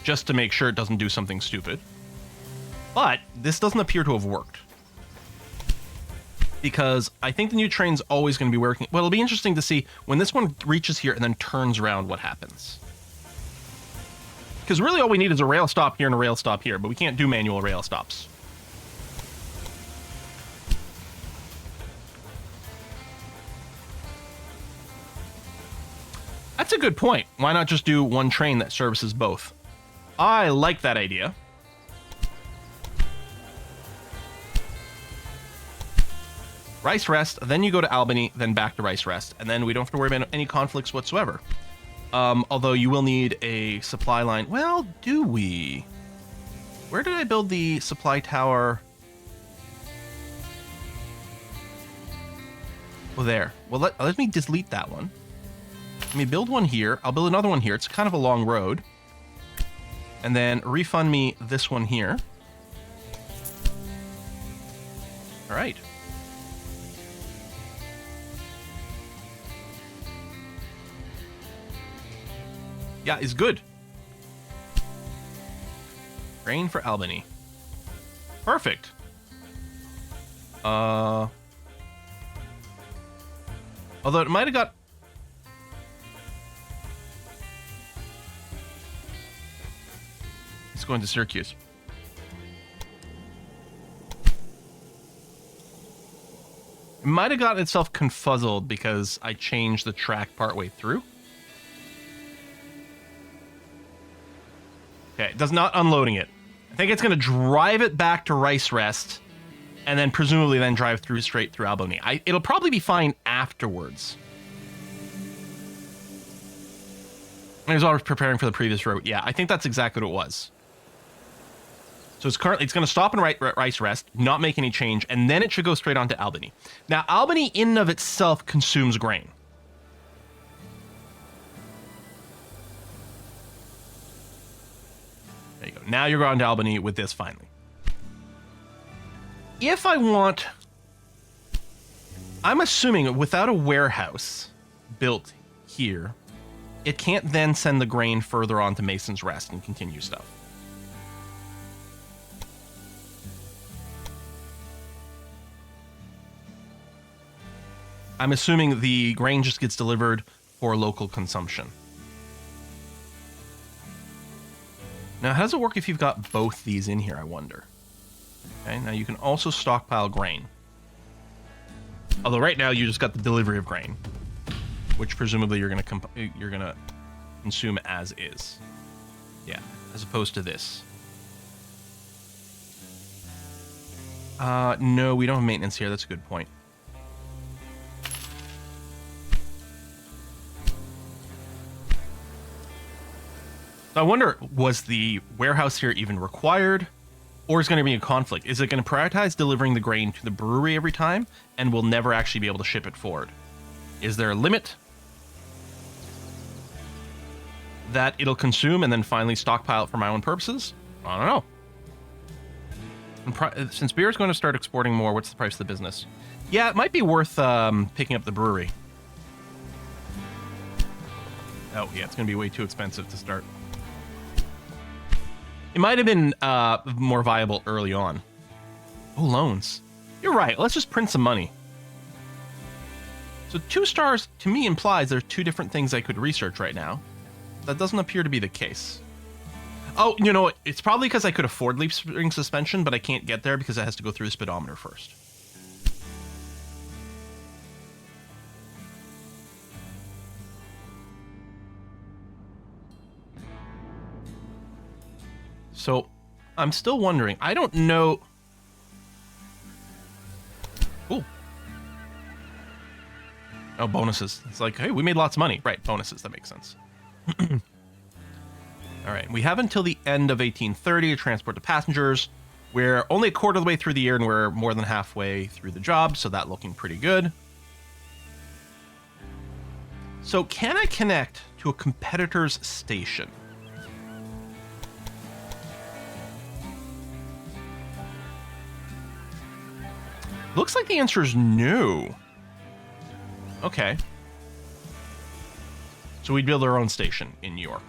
just to make sure it doesn't do something stupid. But this doesn't appear to have worked, because I think the new train's always going to be working. Well, it'll be interesting to see when this one reaches here and then turns around what happens. Because really all we need is a rail stop here and a rail stop here, but we can't do manual rail stops. That's a good point. Why not just do one train that services both? I like that idea. Rice Rest, then you go to Albany, then back to Rice Rest, and then we don't have to worry about any conflicts whatsoever. Although you will need a supply line. Well, do we? Where did I build the supply tower? Oh, there. Well, let me delete that one. Let me build one here. I'll build another one here. It's kind of a long road. And then refund me this one here. All right. Yeah, it's good. Grain for Albany. Perfect. Although it might have got... It's going to Syracuse. It might have gotten itself confuzzled because I changed the track partway through. Okay, it does not unloading it. I think it's going to drive it back to Rice Rest, and then presumably then drive through straight through Albany. It'll probably be fine afterwards. I was always preparing for the previous route. Yeah, I think that's exactly what it was. So it's going to stop in Rice Rest, not make any change, and then it should go straight on to Albany. Now, Albany in and of itself consumes grain. There you go. Now you're going to Albany with this finally. If I want... I'm assuming without a warehouse built here, it can't then send the grain further on to Mason's Rest and continue stuff. I'm assuming the grain just gets delivered for local consumption. Now, how does it work if you've got both these in here, I wonder? Okay, now you can also stockpile grain. Although right now you just got the delivery of grain, which presumably you're gonna consume as is. Yeah, as opposed to this. No, we don't have maintenance here. That's a good point. I wonder, was the warehouse here even required? Or is going to be a conflict? Is it going to prioritize delivering the grain to the brewery every time and will never actually be able to ship it forward? Is there a limit that it'll consume and then finally stockpile it for my own purposes? I don't know. Since beer is going to start exporting more, what's the price of the business? Yeah, it might be worth picking up the brewery. Oh, yeah, it's going to be way too expensive to start. It might have been more viable early on. Oh, loans. You're right. Let's just print some money. So 2 stars, to me, implies there's 2 different things I could research right now. That doesn't appear to be the case. Oh, you know what? It's probably because I could afford leaf spring suspension, but I can't get there because it has to go through the speedometer first. So I'm still wondering. I don't know. Cool. Oh, bonuses. It's like, hey, we made lots of money. Right, bonuses. That makes sense. All right, we have until the end of 1830 to transport the passengers. We're only a quarter of the way through the year, and we're more than halfway through the job, so that looking pretty good. So can I connect to a competitor's station? Looks like the answer is no. Okay. So we'd build our own station in New York.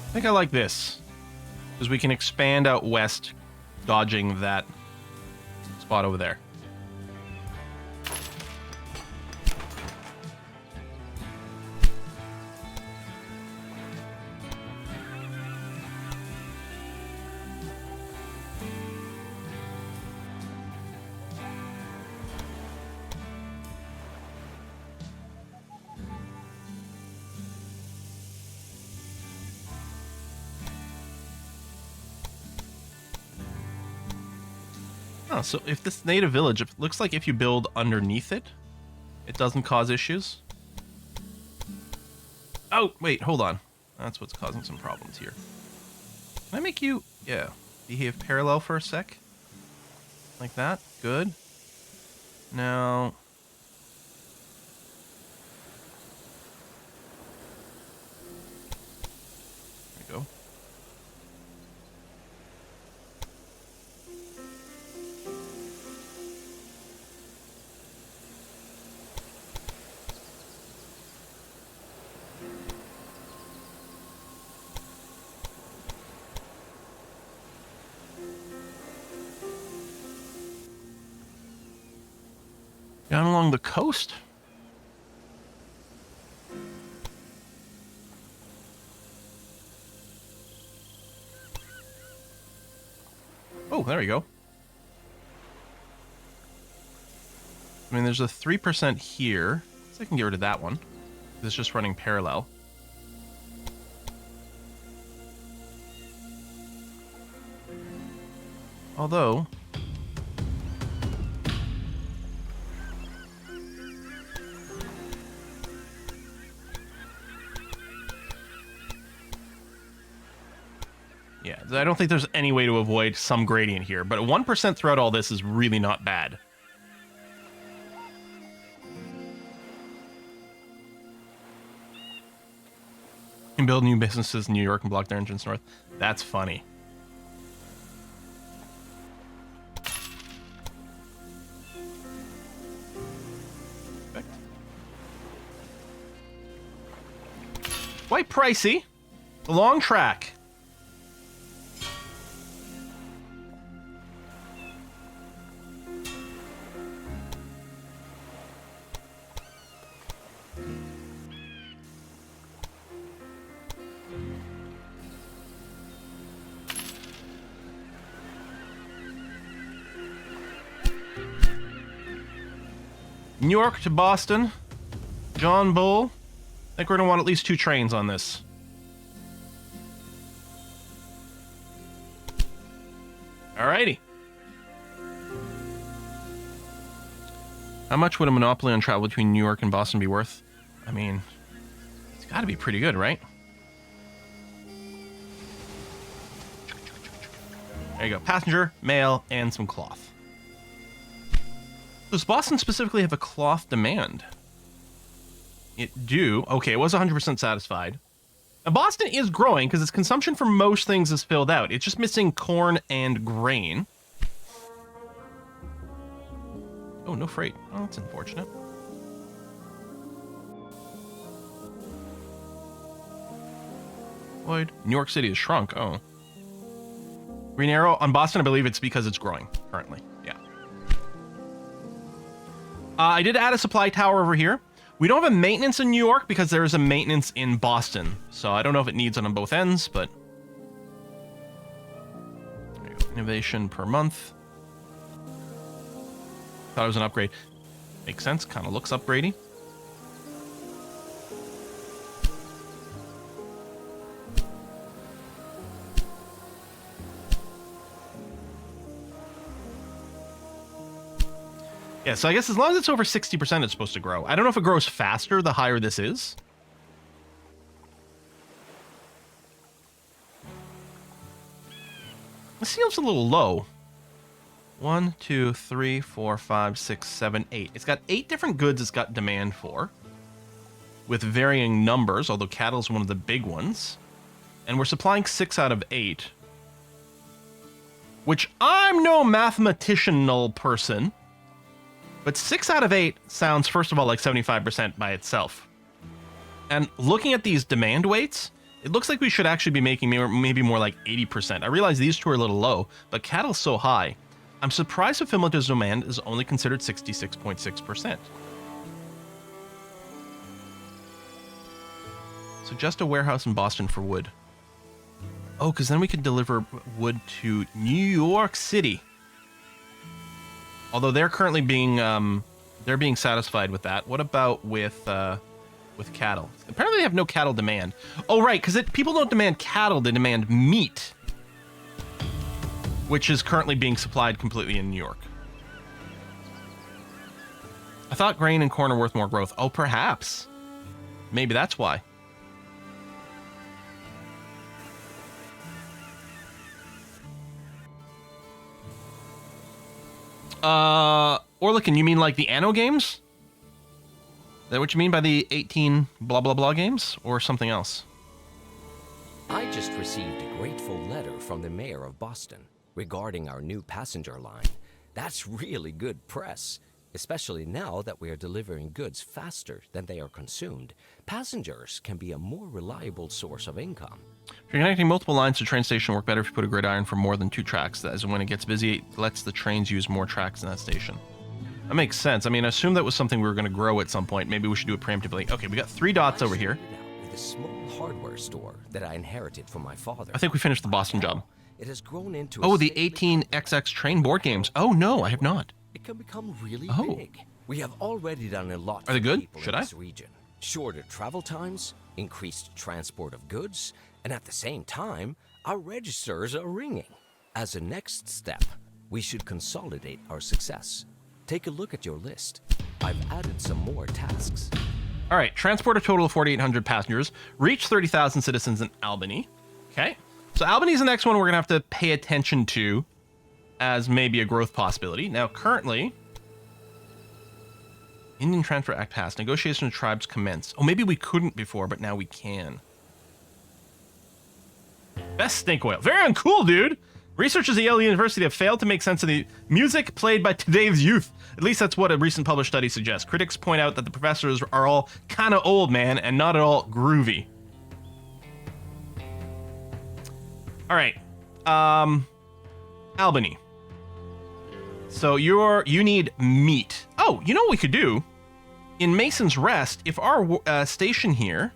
I think I like this, because we can expand out west, dodging that spot over there. Oh, so if this native village, it looks like if you build underneath it, it doesn't cause issues. Oh, wait, hold on. That's what's causing some problems here. Can I make you, yeah, behave parallel for a sec? Like that? Good. Now... There we go. Down along the coast? Oh, there we go. I mean, there's a 3% here. So I can get rid of that one. It's just running parallel. Although... yeah, I don't think there's any way to avoid some gradient here, but 1% throughout all this is really not bad. You can build new businesses in New York and block their entrance north. That's funny. Perfect. Quite pricey. The long track. New York to Boston. John Bull. I think we're going to want at least 2 trains on this. Alrighty. How much would a monopoly on travel between New York and Boston be worth? I mean, it's got to be pretty good, right? There you go. Passenger, mail, and some cloth. Does Boston specifically have a cloth demand? It do. Okay, it was 100% satisfied. Now, Boston is growing because its consumption for most things is filled out. It's just missing corn and grain. Oh, no freight. Oh, that's unfortunate. Lloyd. New York City has shrunk. Oh. Green arrow on Boston, I believe it's because it's growing currently. Yeah. I did add a supply tower over here. We don't have a maintenance in New York because there is a maintenance in Boston. So I don't know if it needs it on both ends, but Innovation per month. Thought it was an upgrade. Makes sense. Kind of looks upgradey. Yeah, so I guess as long as it's over 60%, it's supposed to grow. I don't know if it grows faster the higher this is. This seems a little low. 1, 2, 3, 4, 5, 6, 7, 8. It's got 8 different goods it's got demand for, with varying numbers, although cattle's one of the big ones. And we're supplying 6 out of 8. Which I'm no mathematicianal person. But 6 out of 8 sounds, first of all, like 75% by itself. And looking at these demand weights, it looks like we should actually be making maybe more like 80%. I realize these two are a little low, but cattle's so high. I'm surprised Fulfillment's demand is only considered 66.6%. Suggest a warehouse in Boston for wood. Oh, because then we could deliver wood to New York City. Although they're currently being satisfied with that. What about with cattle? Apparently they have no cattle demand. Oh, right, because people don't demand cattle, they demand meat, which is currently being supplied completely in New York. I thought grain and corn are worth more growth. Oh, perhaps. Maybe that's why. Orlican, you mean like the Anno games? Is that what you mean by the 18 blah blah blah games? Or something else? I just received a grateful letter from the mayor of Boston regarding our new passenger line. That's really good press, especially now that we are delivering goods faster than they are consumed. Passengers can be a more reliable source of income. If you're connecting multiple lines to train station, work better if you put a gridiron for more than 2 tracks. That is, when it gets busy, it lets the trains use more tracks in that station. That makes sense. I mean, I assume that was something we were going to grow at some point. Maybe we should do it preemptively. Okay, we got 3 dots over here. I started out with a small hardware store that I inherited from my father. I think we finished the Boston job. It has grown into Oh, the 18XX train board games. Oh, no, I have not. It can become really Oh. big. We have already done a lot Are they for good? people Should in I? this region. Shorter travel times, increased transport of goods, and at the same time, our registers are ringing. As a next step, we should consolidate our success. Take a look at your list. I've added some more tasks. All right, transport a total of 4,800 passengers. Reach 30,000 citizens in Albany. Okay, so Albany's the next one we're going to have to pay attention to as maybe a growth possibility. Now, currently, Indian Transfer Act passed. Negotiations with tribes commenced. Oh, maybe we couldn't before, but now we can. Best snake oil. Very uncool, dude. Researchers at Yale University have failed to make sense of the music played by today's youth. At least that's what a recent published study suggests. Critics point out that the professors are all kind of old, man, and not at all groovy. All right. Albany. So you need meat. Oh, you know what we could do? In Mason's Rest, if our station here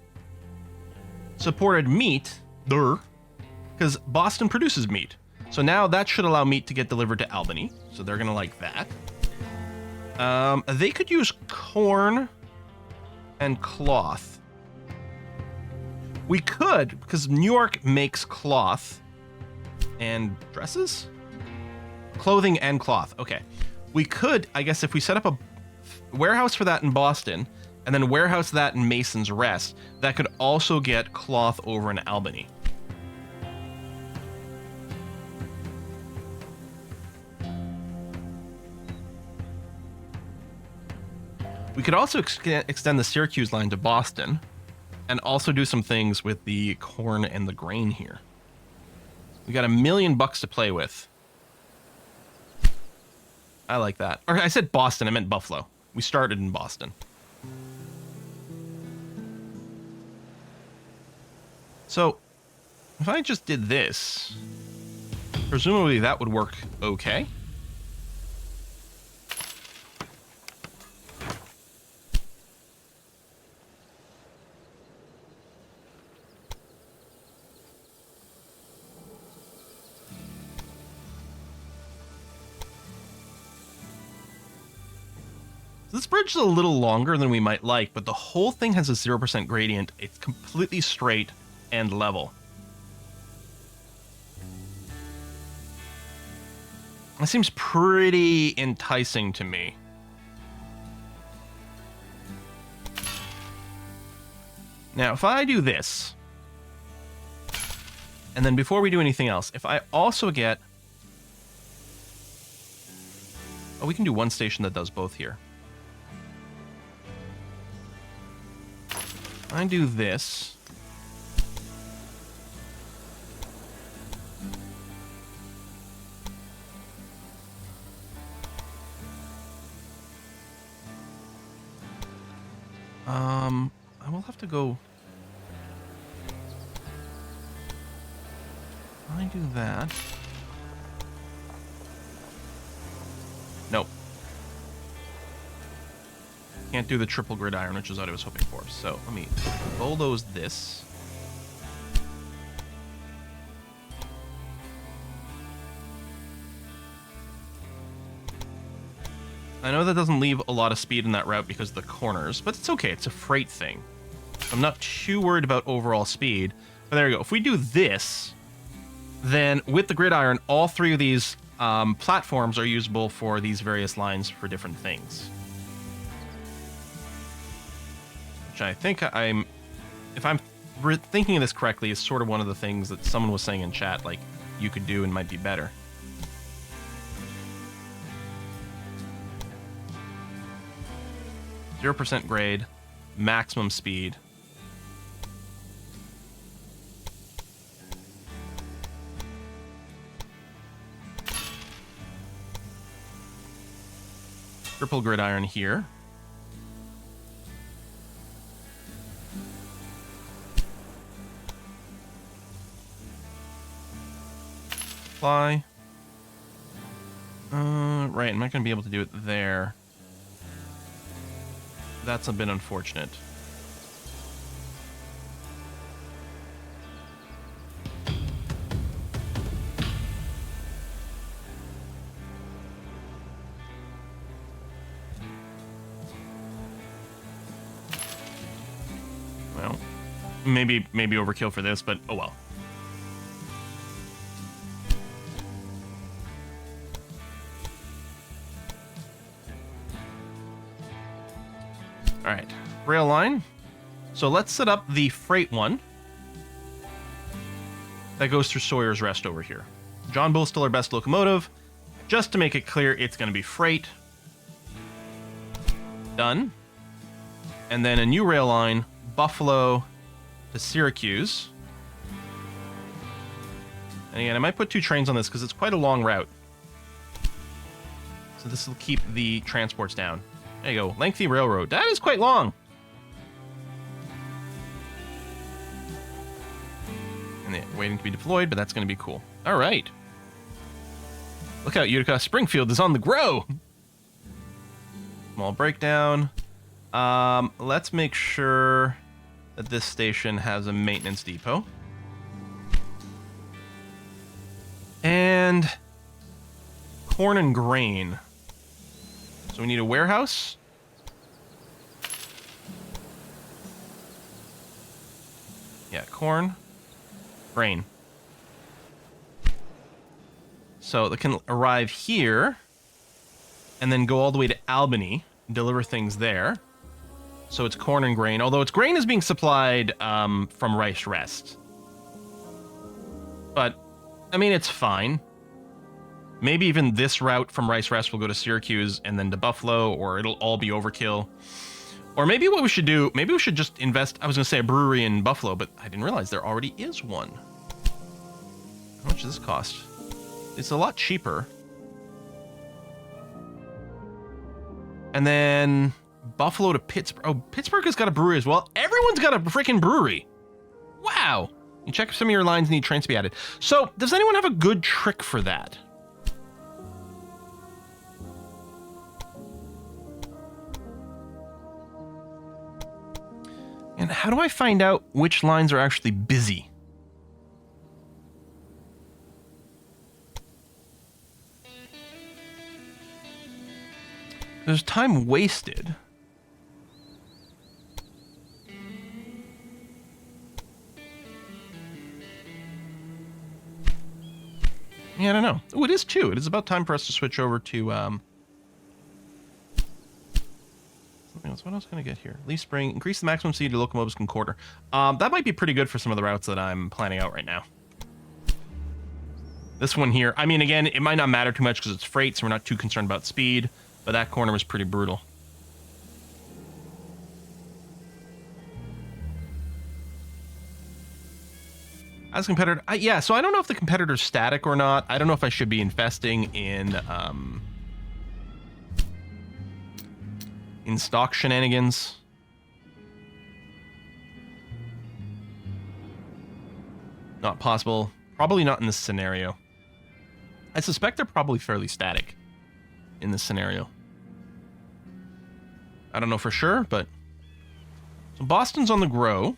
supported meat, because Boston produces meat. So now that should allow meat to get delivered to Albany. So they're going to like that. They could use corn and cloth. We could, because New York makes cloth and dresses? Clothing and cloth. Okay. We could, I guess, if we set up a warehouse for that in Boston and then warehouse that in Mason's Rest, that could also get cloth over in Albany. We could also extend the Syracuse line to Boston and also do some things with the corn and the grain here. We got $1 million to play with. I like that. Or I said Boston, I meant Buffalo. We started in Boston. So, if I just did this, presumably that would work okay. This bridge is a little longer than we might like, but the whole thing has a 0% gradient. It's completely straight and level. That seems pretty enticing to me. Now, if I do this, and then before we do anything else, if I also get... Oh, we can do one station that does both here. I do this. I will have to go... I do that. Nope. Can't do the triple gridiron, which is what I was hoping for. So let me bulldoze this. I know that doesn't leave a lot of speed in that route because of the corners, but it's okay. It's a freight thing. I'm not too worried about overall speed. But there you go. If we do this, then with the gridiron, all three of these platforms are usable for these various lines for different things. Which I think if I'm thinking of this correctly, is sort of one of the things that someone was saying in chat, like, you could do and might be better. %0 grade, maximum speed. Triple gridiron here. Fly. Right, I'm not going to be able to do it there. That's a bit unfortunate. Well, maybe overkill for this, but oh well. All right, rail line. So let's set up the freight one. That goes through Sawyer's Rest over here. John Bull's still our best locomotive. Just to make it clear, it's going to be freight. Done. And then a new rail line, Buffalo to Syracuse. And again, I might put 2 trains on this because it's quite a long route. So this will keep the transports down. There you go. Lengthy railroad. That is quite long. And they're waiting to be deployed, but that's going to be cool. All right. Look out, Utica. Springfield is on the grow. Small breakdown. Let's make sure that this station has a maintenance depot. And corn and grain. So we need a warehouse. Yeah, corn, grain. So they can arrive here and then go all the way to Albany, deliver things there. So it's corn and grain, although its grain is being supplied from Rice Rest. But, I mean, it's fine. Maybe even this route from Rice Rest will go to Syracuse and then to Buffalo, or it'll all be overkill. Or maybe what we should do, maybe we should just invest, I was going to say a brewery in Buffalo, but I didn't realize there already is one. How much does this cost? It's a lot cheaper. And then Buffalo to Pittsburgh. Oh, Pittsburgh has got a brewery as well. Everyone's got a freaking brewery. Wow. You check if some of your lines need trains to be added. So, does anyone have a good trick for that? And how do I find out which lines are actually busy? There's time wasted. Yeah, I don't know. Oh, it is 2. It is about time for us to switch over to, something else. What else can I get here? Leaf spring. Increase the maximum speed your locomotives can quarter. That might be pretty good for some of the routes that I'm planning out right now. This one here, I mean, again, it might not matter too much because it's freight, so we're not too concerned about speed, but that corner was pretty brutal. As a competitor, yeah, so I don't know if the competitor's static or not. I don't know if I should be investing in stock shenanigans. Not possible. Probably not in this scenario. I suspect they're probably fairly static in this scenario. I don't know for sure, but... So Boston's on the grow.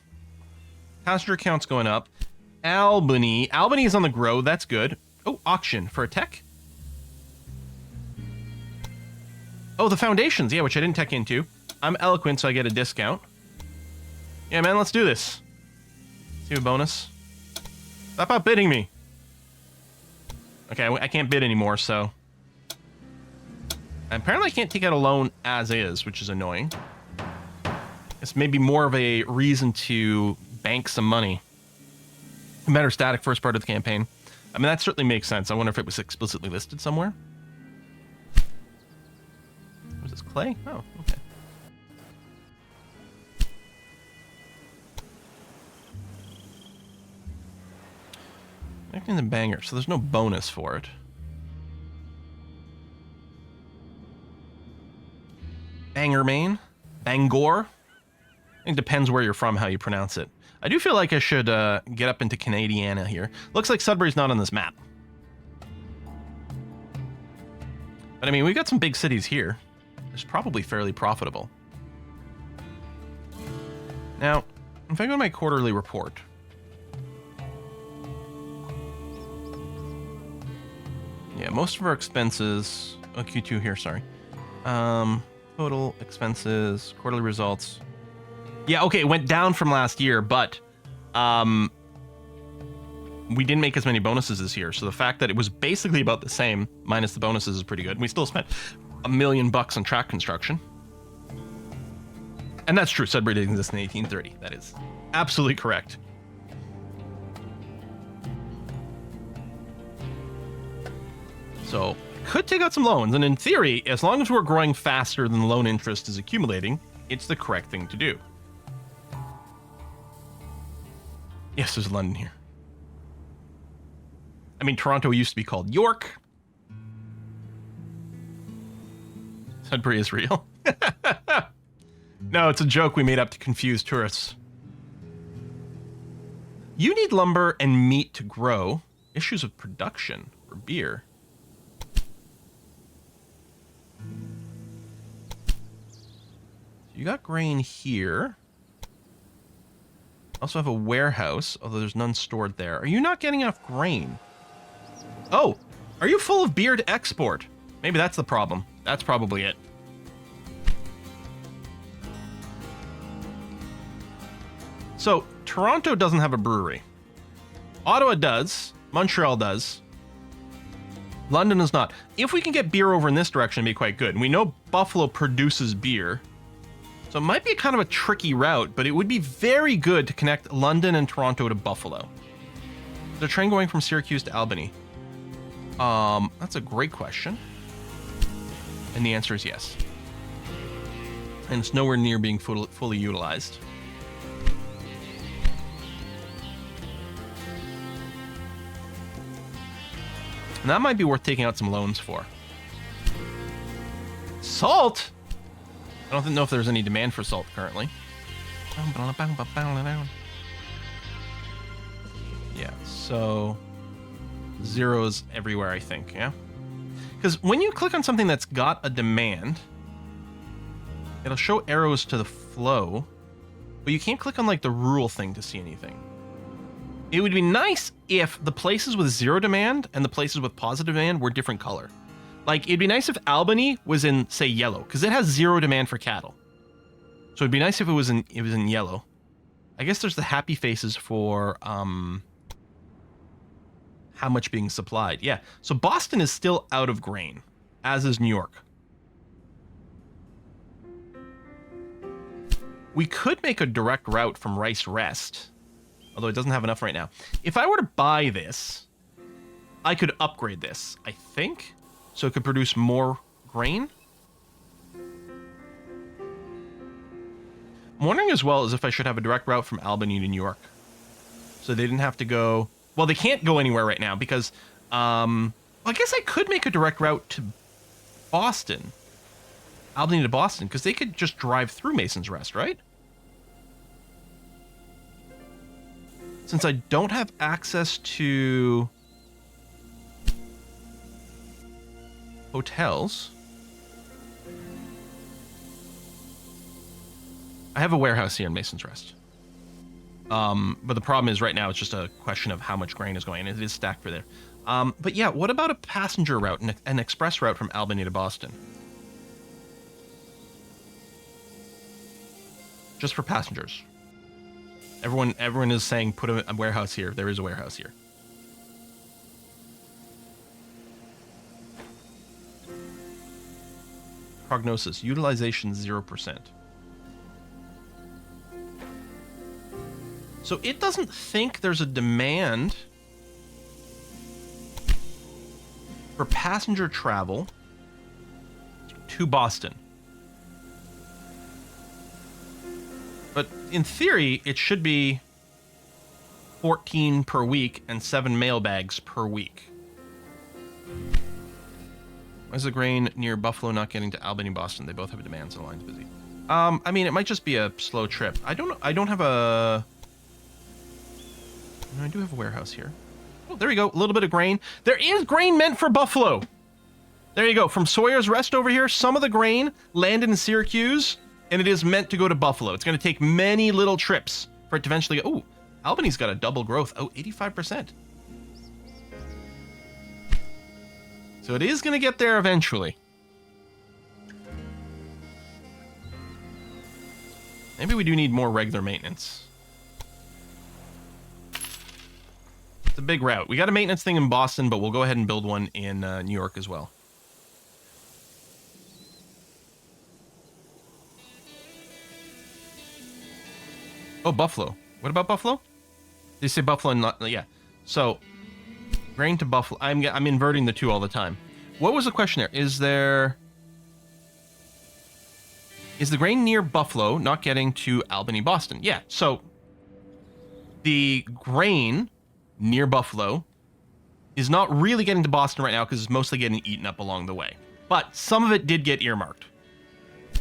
Passenger count's going up. Albany is on the grow. That's good. Oh, auction for a tech. Oh, the foundations. Yeah, which I didn't tech into. I'm eloquent, so I get a discount. Yeah, man, let's do this. See a bonus. Stop outbidding me. Okay, I can't bid anymore, so... Apparently I can't take out a loan as is, which is annoying. It's maybe more of a reason to bank some money. Better static first part of the campaign. I mean, that certainly makes sense. I wonder if it was explicitly listed somewhere. Was this clay? Oh, okay. Connecting the banger, so there's no bonus for it. Bangor, Maine? Bangor? It depends where you're from, how you pronounce it. I do feel like I should get up into Canadiana here. Looks like Sudbury's not on this map. But I mean, we've got some big cities here. It's probably fairly profitable. Now, if I go to my quarterly report... Yeah, most of our expenses... Oh, Q2 here, sorry. Total expenses, quarterly results... Yeah, okay, it went down from last year, but we didn't make as many bonuses this year. So the fact that it was basically about the same, minus the bonuses, is pretty good. We still spent $1 million on track construction. And that's true, Sudbury didn't exist in 1830. That is absolutely correct. So, could take out some loans, and in theory, as long as we're growing faster than the loan interest is accumulating, it's the correct thing to do. Yes, there's London here. I mean, Toronto used to be called York. Sudbury is real. No, it's a joke we made up to confuse tourists. You need lumber and meat to grow. Issues of production for beer. You got grain here. Also have a warehouse, although there's none stored there. Are you not getting enough grain? Oh, are you full of beer to export? Maybe that's the problem. That's probably it. So, Toronto doesn't have a brewery. Ottawa does. Montreal does. London does not. If we can get beer over in this direction, it'd be quite good. And we know Buffalo produces beer. So it might be kind of a tricky route, but it would be very good to connect London and Toronto to Buffalo. Is there a train going from Syracuse to Albany? That's a great question. And the answer is yes. And it's nowhere near being fully utilized. And that might be worth taking out some loans for. Salt? I don't know if there's any demand for salt currently. Yeah, so zeros everywhere, I think, yeah? Because when you click on something that's got a demand, it'll show arrows to the flow, but you can't click on like the rural thing to see anything. It would be nice if the places with zero demand and the places with positive demand were different color. Like, it'd be nice if Albany was in, say, yellow, because it has 0 demand for cattle. So it'd be nice if it was in yellow. I guess there's the happy faces for how much being supplied. Yeah. So Boston is still out of grain, as is New York. We could make a direct route from Rice Rest, although it doesn't have enough right now. If I were to buy this, I could upgrade this, I think, so it could produce more grain. I'm wondering as well as if I should have a direct route from Albany to New York. So they didn't have to go... Well, they can't go anywhere right now because... well, I guess I could make a direct route to Boston. Albany to Boston, because they could just drive through Mason's Rest, right? Since I don't have access to... hotels... I have a warehouse here in Mason's Rest. But the problem is right now it's just a question of how much grain is going, and it is stacked for there. But yeah, what about a passenger route, an express route from Albany to Boston? Just for passengers. Everyone is saying put a warehouse here. There is a warehouse here. Prognosis, utilization 0%. So it doesn't think there's a demand for passenger travel to Boston. But in theory, it should be 14 per week and 7 mailbags per week. Why is the grain near Buffalo not getting to Albany, Boston? They both have a demand, so the line's busy. I mean, it might just be a slow trip. I don't have a... I do have a warehouse here. Oh, there you go. A little bit of grain. There is grain meant for Buffalo. There you go. From Sawyer's Rest over here, some of the grain landed in Syracuse, and it is meant to go to Buffalo. It's going to take many little trips for it to eventually go. Oh, Albany's got a double growth. Oh, 85%. So it is going to get there eventually. Maybe we do need more regular maintenance. It's a big route. We got a maintenance thing in Boston, but we'll go ahead and build one in New York as well. Oh, Buffalo. What about Buffalo? Did you say Buffalo and not... Yeah. So, grain to Buffalo. I'm inverting the two all the time. What was the question there? Is the grain near Buffalo not getting to Albany, Boston? Yeah. So, the grain near Buffalo is not really getting to Boston right now because it's mostly getting eaten up along the way. But some of it did get earmarked.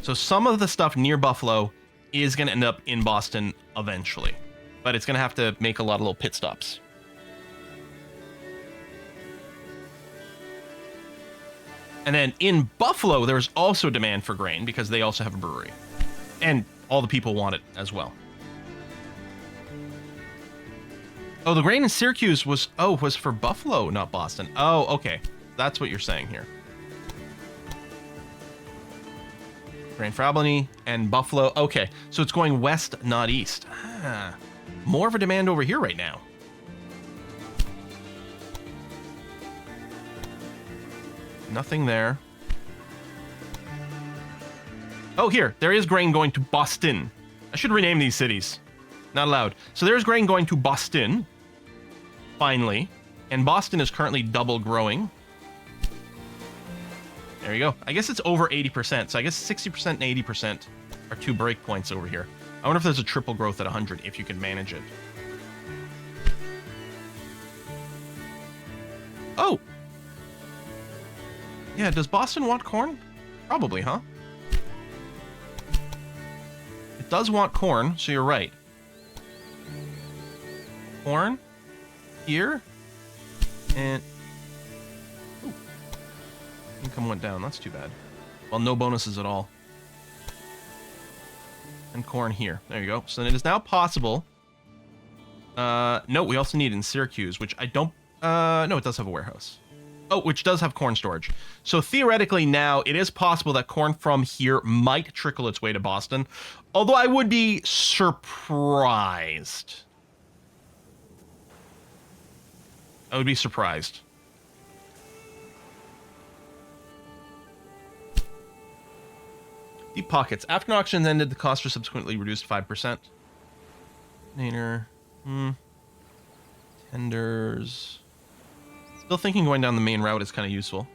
So some of the stuff near Buffalo is going to end up in Boston eventually. But it's going to have to make a lot of little pit stops. And then in Buffalo, there's also demand for grain because they also have a brewery. And all the people want it as well. Oh, the grain in Syracuse was for Buffalo, not Boston. Oh, okay. That's what you're saying here. Grain for Albany and Buffalo. Okay, so it's going west, not east. Ah, more of a demand over here right now. Nothing there. Oh, here. There is grain going to Boston. I should rename these cities. Not allowed. So there's grain going to Boston. Finally. And Boston is currently double growing. There you go. I guess it's over 80%. So I guess 60% and 80% are 2 breakpoints over here. I wonder if there's a triple growth at 100 if you can manage it. Oh! Yeah, does Boston want corn? Probably, huh? It does want corn, so you're right. Corn here, and ooh, income went down. That's too bad. Well, no bonuses at all. And corn here. There you go. So it is now possible. No, we also need it in Syracuse, which I don't. No, it does have a warehouse. Oh, which does have corn storage. So theoretically now it is possible that corn from here might trickle its way to Boston. Although I would be surprised. I would be surprised. Deep pockets. After auctions ended, the costs were subsequently reduced 5%. Later. Tenders. Still thinking going down the main route is kind of useful.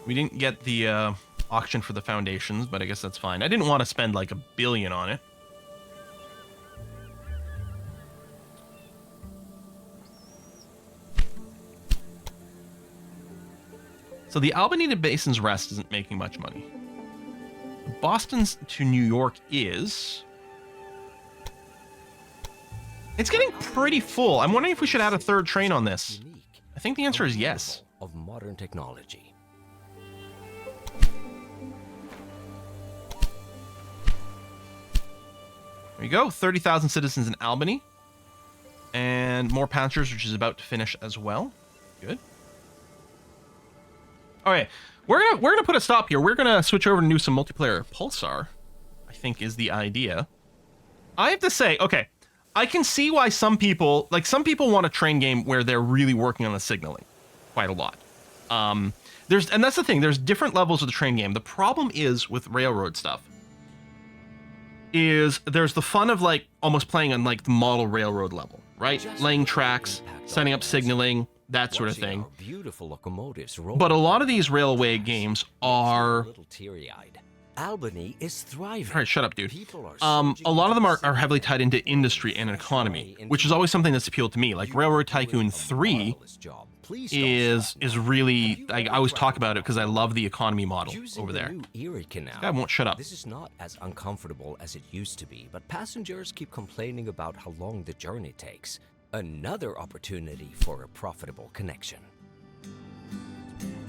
We didn't get the auction for the foundations, but I guess that's fine. I didn't want to spend like $1 billion on it. So the Albany to Basin's Rest isn't making much money. Boston's to New York is... It's getting pretty full. I'm wondering if we should add a third train on this. I think the answer is yes. Of modern technology. There you go. 30,000 citizens in Albany. And more passengers, which is about to finish as well. Good. All right. We're gonna put a stop here. We're gonna switch over to do some multiplayer Pulsar, I think is the idea. I have to say, okay, I can see why some people want a train game where they're really working on the signaling quite a lot. And that's the thing, there's different levels of the train game. The problem is with railroad stuff is there's the fun of like almost playing on like the model railroad level, right? Laying tracks, setting up signaling, that sort of thing. Beautiful locomotives. But a lot of these railway games are... A little teary-eyed. Albany is thriving. All right, shut up, dude. A lot of them are heavily tied into industry and economy, which is always something that's appealed to me. Like Railroad Tycoon 3 is really... I always talk about it because I love the economy model over there. Erie Canal. I won't shut up. This is not as uncomfortable as it used to be, but passengers keep complaining about how long the journey takes. Another opportunity for a profitable connection.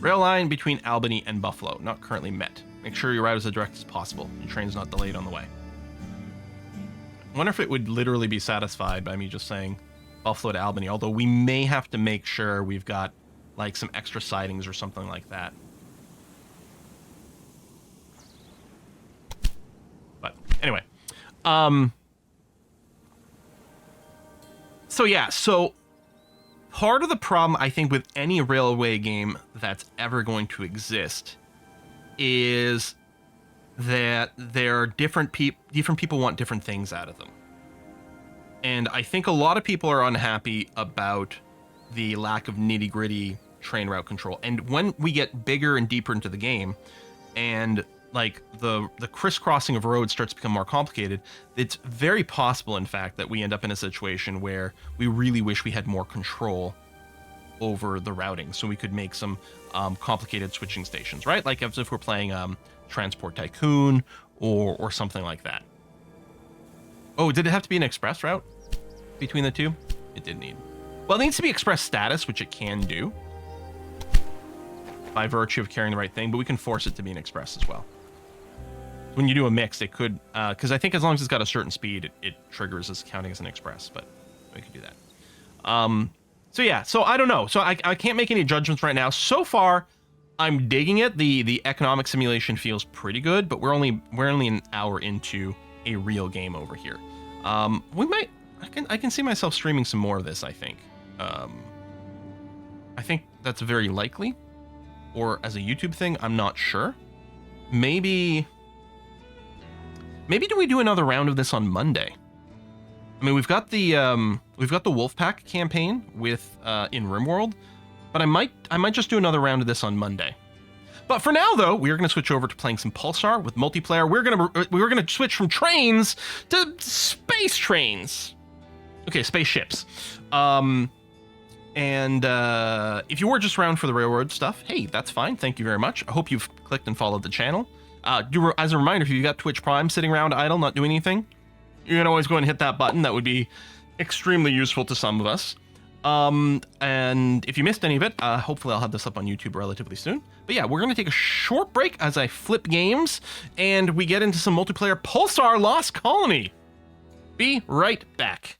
Rail line between Albany and Buffalo, not currently met. Make sure your route is as direct as possible. Your train's not delayed on the way. I wonder if it would literally be satisfied by me just saying Buffalo to Albany, although we may have to make sure we've got like some extra sidings or something like that. But anyway, so yeah, so part of the problem I think with any railway game that's ever going to exist is that there are different people want different things out of them. And I think a lot of people are unhappy about the lack of nitty-gritty train route control. And when we get bigger and deeper into the game and like the crisscrossing of roads starts to become more complicated, it's very possible, in fact, that we end up in a situation where we really wish we had more control over the routing, so we could make some complicated switching stations, right? Like as if we're playing Transport Tycoon or something like that. Oh, did it have to be an express route between the two? It did need. Well, it needs to be express status, which it can do by virtue of carrying the right thing, but we can force it to be an express as well. When you do a mix, it could, because I think as long as it's got a certain speed, it triggers as counting as an express, but we could do that. So yeah, so I don't know. So I can't make any judgments right now. So far, I'm digging it. The economic simulation feels pretty good, but we're only an hour into a real game over here. I can see myself streaming some more of this, I think. I think that's very likely. Or as a YouTube thing, I'm not sure. Maybe do we do another round of this on Monday? I mean, we've got the Wolfpack campaign with in RimWorld, but I might just do another round of this on Monday. But for now, though, we're going to switch over to playing some Pulsar with multiplayer. We're going to switch from trains to space trains. Okay, spaceships. And if you were just around for the railroad stuff, hey, that's fine. Thank you very much. I hope you've clicked and followed the channel. As a reminder, if you got Twitch Prime sitting around idle, not doing anything, you can always go and hit that button. That would be extremely useful to some of us. And if you missed any of it, hopefully I'll have this up on YouTube relatively soon. But yeah, we're going to take a short break as I flip games and we get into some multiplayer Pulsar Lost Colony. Be right back.